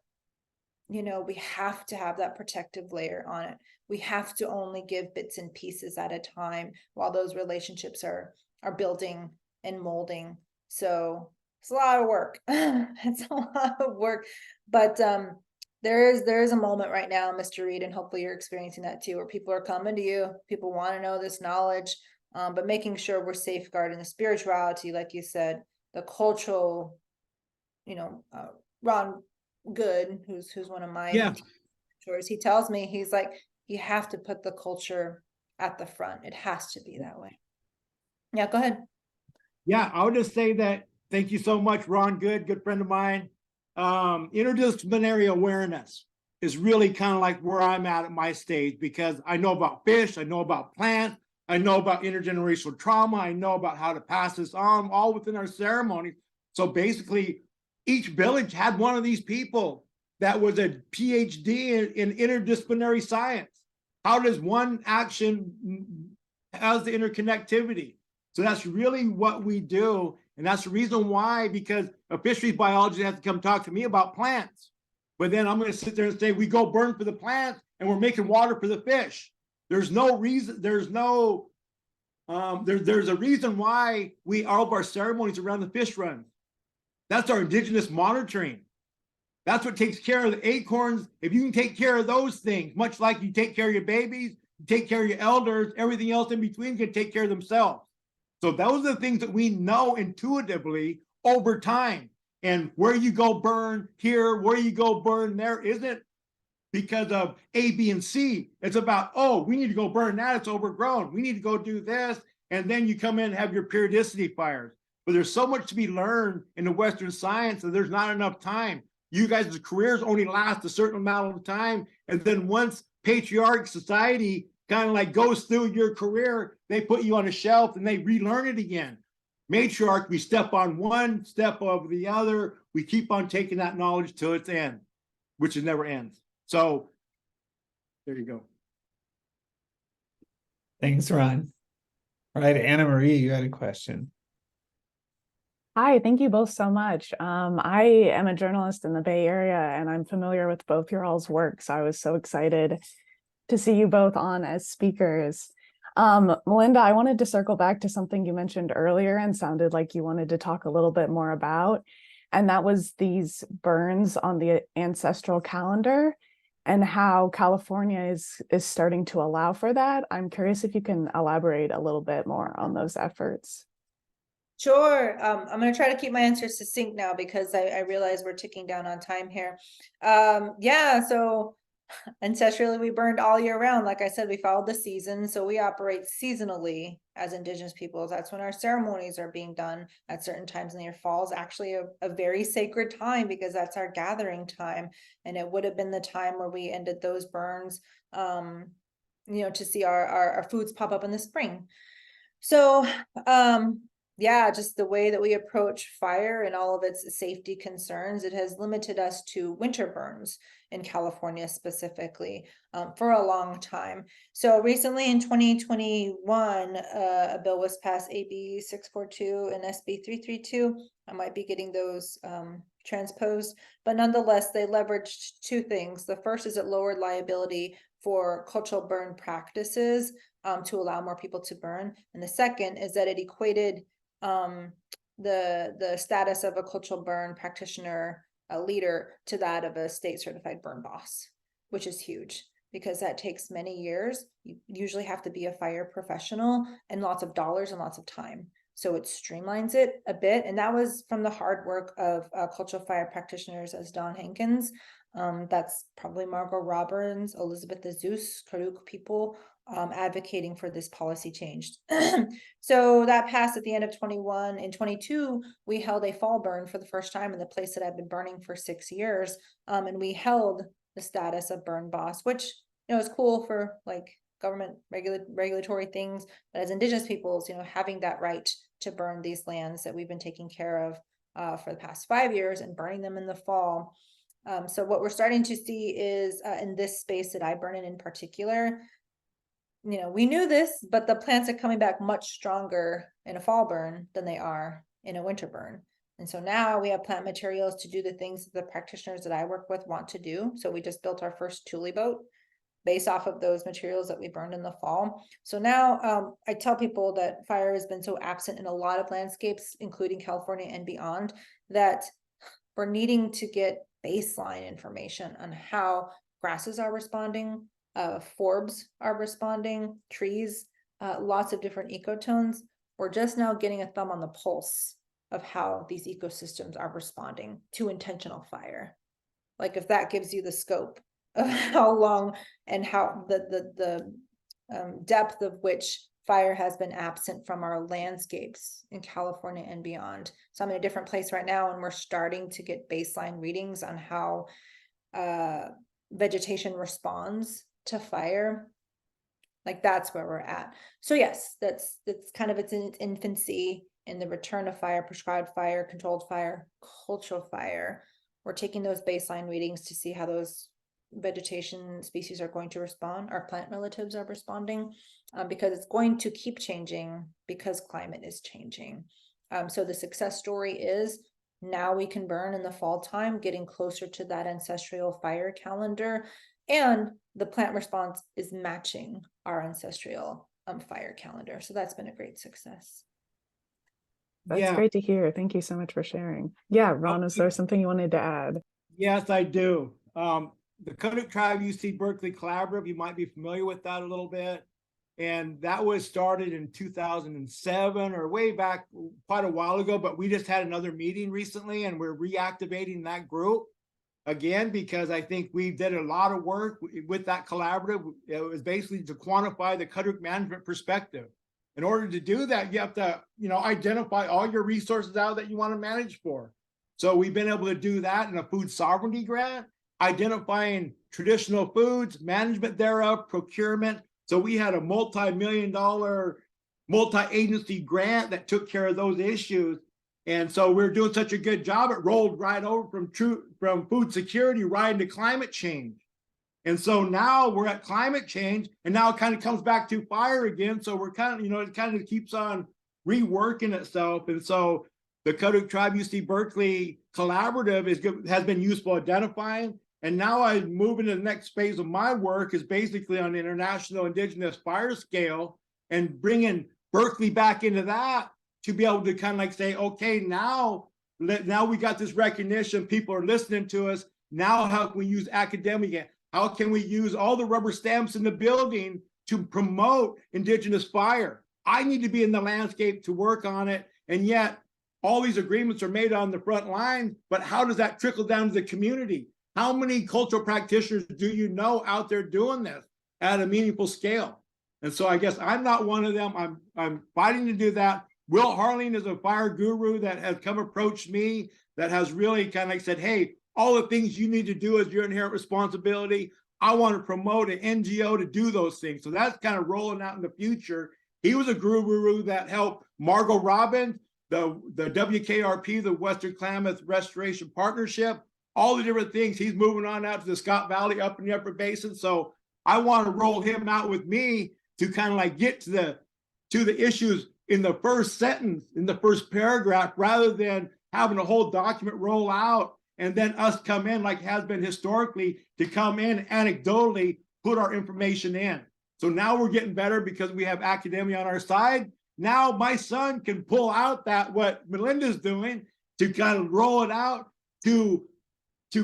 we have to have that protective layer on it. We have to only give bits and pieces at a time while those relationships are building and molding. So it's a lot of work. It's a lot of work, but there is a moment right now, Mr. Reed, and hopefully you're experiencing that too, where people are coming to you. People want to know this knowledge, but making sure we're safeguarding the spirituality, like you said, the cultural. Ron Good, who's one of my mentors, he tells me, he's like, you have to put the culture at the front. It has to be that way. Yeah, go ahead. Yeah, I would just say that, thank you so much, Ron Good, good friend of mine. Interdisciplinary awareness is really kind of like where I'm at my stage, because I know about fish, I know about plants, I know about intergenerational trauma, I know about how to pass this on, all within our ceremony. So basically, each village had one of these people that was a PhD in interdisciplinary science. How does one action has the interconnectivity? So that's really what we do. And that's the reason why, because a fisheries biologist has to come talk to me about plants. But then I'm going to sit there and say, we go burn for the plants and we're making water for the fish. There's no reason, there's a reason why all of our ceremonies around the fish runs. That's our indigenous monitoring. That's what takes care of the acorns. If you can take care of those things, much like you take care of your babies, you take care of your elders, everything else in between can take care of themselves. So those are the things that we know intuitively over time. And where you go burn here, where you go burn there isn't because of A, B, and C. It's about, oh, we need to go burn that. It's overgrown. We need to go do this. And then you come in and have your periodicity fires. But there's so much to be learned in the Western science that there's not enough time. You guys' careers only last a certain amount of time. And then once patriarch society kind of like goes through your career, they put you on a shelf and they relearn it again. Matriarch, we step on one, step over the other. We keep on taking that knowledge till its end, which it never ends. So there you go. Thanks, Ron. All right, Anna Marie, you had a question. Hi, thank you both so much. I am a journalist in the Bay Area and I'm familiar with both your all's work. So I was so excited to see you both on as speakers. Melinda, I wanted to circle back to something you mentioned earlier and sounded like you wanted to talk a little bit more about, and that was these burns on the ancestral calendar and how California is starting to allow for that. I'm curious if you can elaborate a little bit more on those efforts. Sure. I'm going to try to keep my answers succinct now because I realize we're ticking down on time here. Yeah, so ancestrally, we burned all year round. Like I said, we followed the season. So we operate seasonally as Indigenous peoples. That's when our ceremonies are being done at certain times in the year. Fall is actually a very sacred time because that's our gathering time. And it would have been the time where we ended those burns, to see our foods pop up in the spring. So, yeah, just the way that we approach fire and all of its safety concerns, it has limited us to winter burns in California specifically for a long time. So recently in 2021, a bill was passed, AB 642 and SB 332. I might be getting those transposed, but nonetheless, they leveraged two things. The first is it lowered liability for cultural burn practices to allow more people to burn. And the second is that it equated the status of a cultural burn practitioner, a leader, to that of a state certified burn boss, which is huge because that takes many years. You usually have to be a fire professional and lots of dollars and lots of time. So it streamlines it a bit. And that was from the hard work of cultural fire practitioners as Don Hankins. That's probably Margot Robbins, Elizabeth the Zeus, Karuk people advocating for this policy change. So that passed at the end of 21. In 22, we held a fall burn for the first time in the place that I've been burning for 6 years. And we held the status of burn boss, which, is cool for like government regulatory things, but as Indigenous peoples, having that right to burn these lands that we've been taking care of for the past 5 years and burning them in the fall. So what we're starting to see is in this space that I burn in particular, we knew this, but the plants are coming back much stronger in a fall burn than they are in a winter burn. And so now we have plant materials to do the things that the practitioners that I work with want to do. So we just built our first Thule boat based off of those materials that we burned in the fall. So now I tell people that fire has been so absent in a lot of landscapes, including California and beyond, that we're needing to get baseline information on how grasses are responding, forbs are responding, trees, lots of different ecotones. We're just now getting a thumb on the pulse of how these ecosystems are responding to intentional fire. Like if that gives you the scope of how long and how the depth of which fire has been absent from our landscapes in California and beyond. So I'm in a different place right now and we're starting to get baseline readings on how vegetation responds to fire. Like that's where we're at. So yes, that's kind of, it's in its infancy in the return of fire, prescribed fire, controlled fire, cultural fire. We're taking those baseline readings to see how those vegetation species are going to respond, our plant relatives are responding, because it's going to keep changing because climate is changing. So the success story is now we can burn in the fall time, getting closer to that ancestral fire calendar, and the plant response is matching our ancestral fire calendar. So that's been a great success. That's great to hear. Thank you so much for sharing. Yeah, Ron, is there something you wanted to add? Yes, I do. The Kodak Tribe UC Berkeley Collaborative, you might be familiar with that a little bit. And that was started in 2007 or way back quite a while ago, but we just had another meeting recently and we're reactivating that group again, because I think we did a lot of work with that collaborative. It was basically to quantify the Kodak management perspective. In order to do that, you have to, identify all your resources out that you want to manage for. So we've been able to do that in a food sovereignty grant, identifying traditional foods, management thereof, procurement. So we had a multi-million-dollar, multi-agency grant that took care of those issues. And so we're doing such a good job, it rolled right over from food security right into climate change. And so now we're at climate change, and now it kind of comes back to fire again. So we're kind of, it kind of keeps on reworking itself. And so the Kodak Tribe UC Berkeley Collaborative has been useful identifying. And now I'm moving to the next phase of my work is basically on the international indigenous fire scale and bringing Berkeley back into that to be able to kind of like say, okay, now we got this recognition, people are listening to us. Now how can we use academia? How can we use all the rubber stamps in the building to promote indigenous fire? I need to be in the landscape to work on it. And yet all these agreements are made on the front line, but how does that trickle down to the community? How many cultural practitioners do you know out there doing this at a meaningful scale? And so I guess I'm not one of them. I'm fighting to do that. Will Harling is a fire guru that has come approached me, that has really kind of like said, hey, all the things you need to do as your inherent responsibility, I want to promote an NGO to do those things. So that's kind of rolling out in the future. He was a guru that helped Margot Robbins, the WKRP, the Western Klamath Restoration Partnership, all the different things. He's moving on out to the Scott Valley up in the Upper Basin. So I want to roll him out with me to kind of like get to the issues in the first sentence, in the first paragraph, rather than having a whole document roll out and then us come in like has been historically to come in anecdotally, put our information in. So now we're getting better because we have academia on our side. Now my son can pull out that what Melinda's doing to kind of roll it out to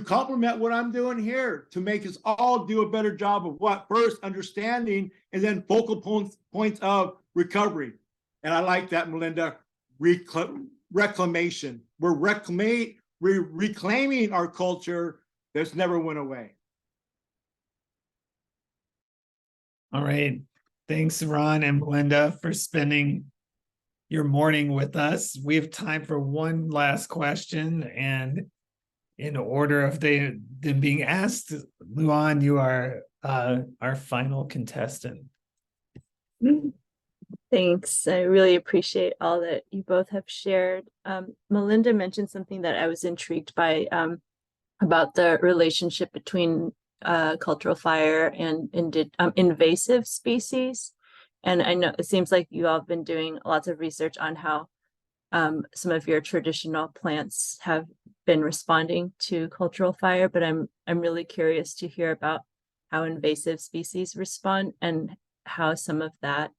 complement what I'm doing here, to make us all do a better job of what? First, understanding, and then focal points of recovery. And I like that, Melinda, reclamation. We're reclaiming our culture that's never went away. All right. Thanks, Ron and Melinda, for spending your morning with us. We have time for one last question, and in order of them being asked, Luan, you are our final contestant. Thanks. I really appreciate all that you both have shared. Melinda mentioned something that I was intrigued by about the relationship between cultural fire and invasive species. And I know it seems like you all have been doing lots of research on how some of your traditional plants have been responding to cultural fire, but I'm really curious to hear about how invasive species respond and how some of that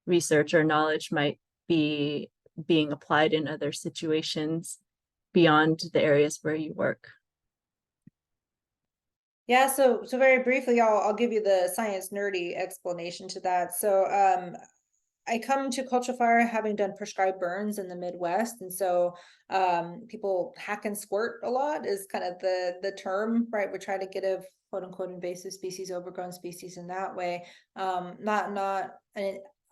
research or knowledge might be being applied in other situations beyond the areas where you work. Yeah, so very briefly, I'll give you the science nerdy explanation to that. So I come to cultural fire having done prescribed burns in the Midwest, and so people hack and squirt a lot is kind of the term, right? We try to get a quote unquote invasive species, overgrown species in that way. Not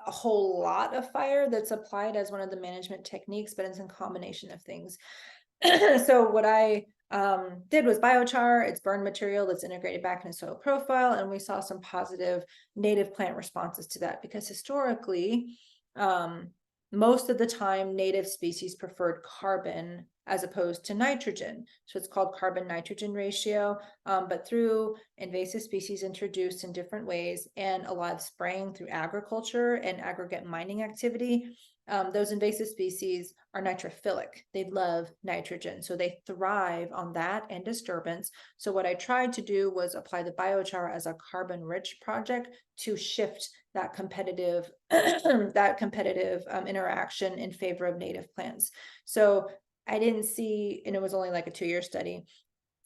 a whole lot of fire that's applied as one of the management techniques, but it's a combination of things. So what I did was biochar. It's burn material that's integrated back into soil profile, and we saw some positive native plant responses to that, because historically most of the time native species preferred carbon as opposed to nitrogen, so it's called carbon nitrogen ratio. But through invasive species introduced in different ways and a lot of spraying through agriculture and aggregate mining activity, those invasive species are nitrophilic. They love nitrogen, so they thrive on that and disturbance. So what I tried to do was apply the biochar as a carbon-rich project to shift that competitive interaction in favor of native plants. So I didn't see, and it was only like a 2-year study,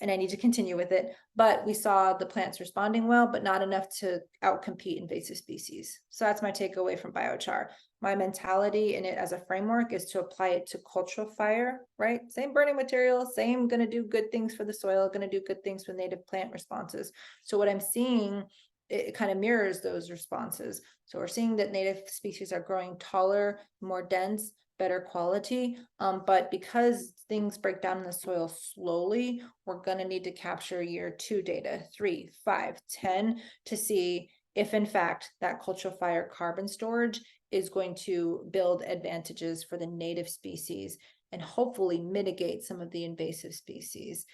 and I need to continue with it. But we saw the plants responding well, but not enough to outcompete invasive species. So that's my takeaway from biochar. My mentality in it as a framework is to apply it to cultural fire, right? Same burning material, same going to do good things for the soil, going to do good things with native plant responses. So what I'm seeing, it kind of mirrors those responses. So we're seeing that native species are growing taller, more dense, better quality, but because things break down in the soil slowly, we're going to need to capture year 2 data, 3, 5, 10 to see if in fact that cultural fire carbon storage is going to build advantages for the native species and hopefully mitigate some of the invasive species.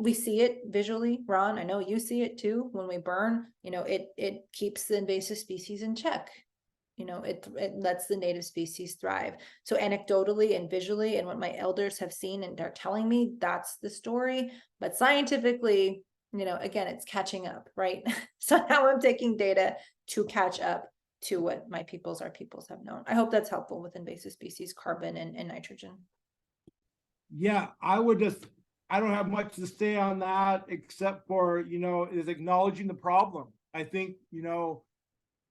We see it visually, Ron, I know you see it too. When we burn, it keeps the invasive species in check. It lets the native species thrive. So anecdotally and visually, and what my elders have seen and they're telling me, that's the story. But scientifically, again, it's catching up, right? So now I'm taking data to catch up to what our peoples have known. I hope that's helpful with invasive species, carbon and nitrogen. Yeah, I don't have much to say on that except for, is acknowledging the problem. I think,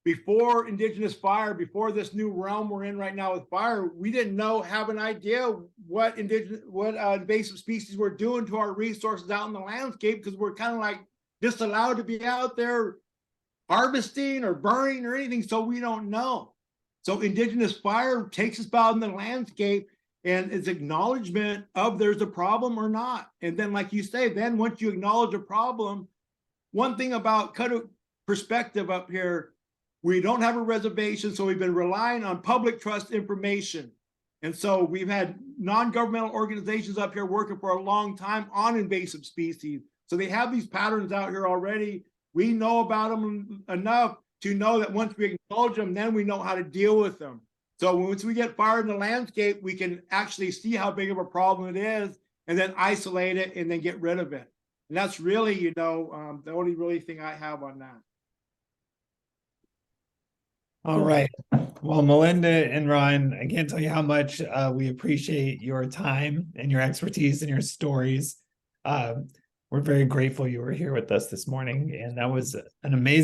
before indigenous fire, before this new realm we're in right now with fire, we didn't have an idea what invasive species were doing to our resources out in the landscape, because we're kind of like disallowed to be out there harvesting or burning or anything, so we don't know. So indigenous fire takes us out in the landscape and it's acknowledgement of there's a problem or not. And then, like you say, then once you acknowledge a problem, one thing about kind of perspective up here, we don't have a reservation, so we've been relying on public trust information. And so we've had non-governmental organizations up here working for a long time on invasive species. So they have these patterns out here already. We know about them enough to know that once we acknowledge them, then we know how to deal with them. So once we get fire in the landscape, we can actually see how big of a problem it is and then isolate it and then get rid of it. And that's really, the only really thing I have on that. All right. Well, Melinda and Ron, I can't tell you how much we appreciate your time and your expertise and your stories. We're very grateful you were here with us this morning, and that was an amazing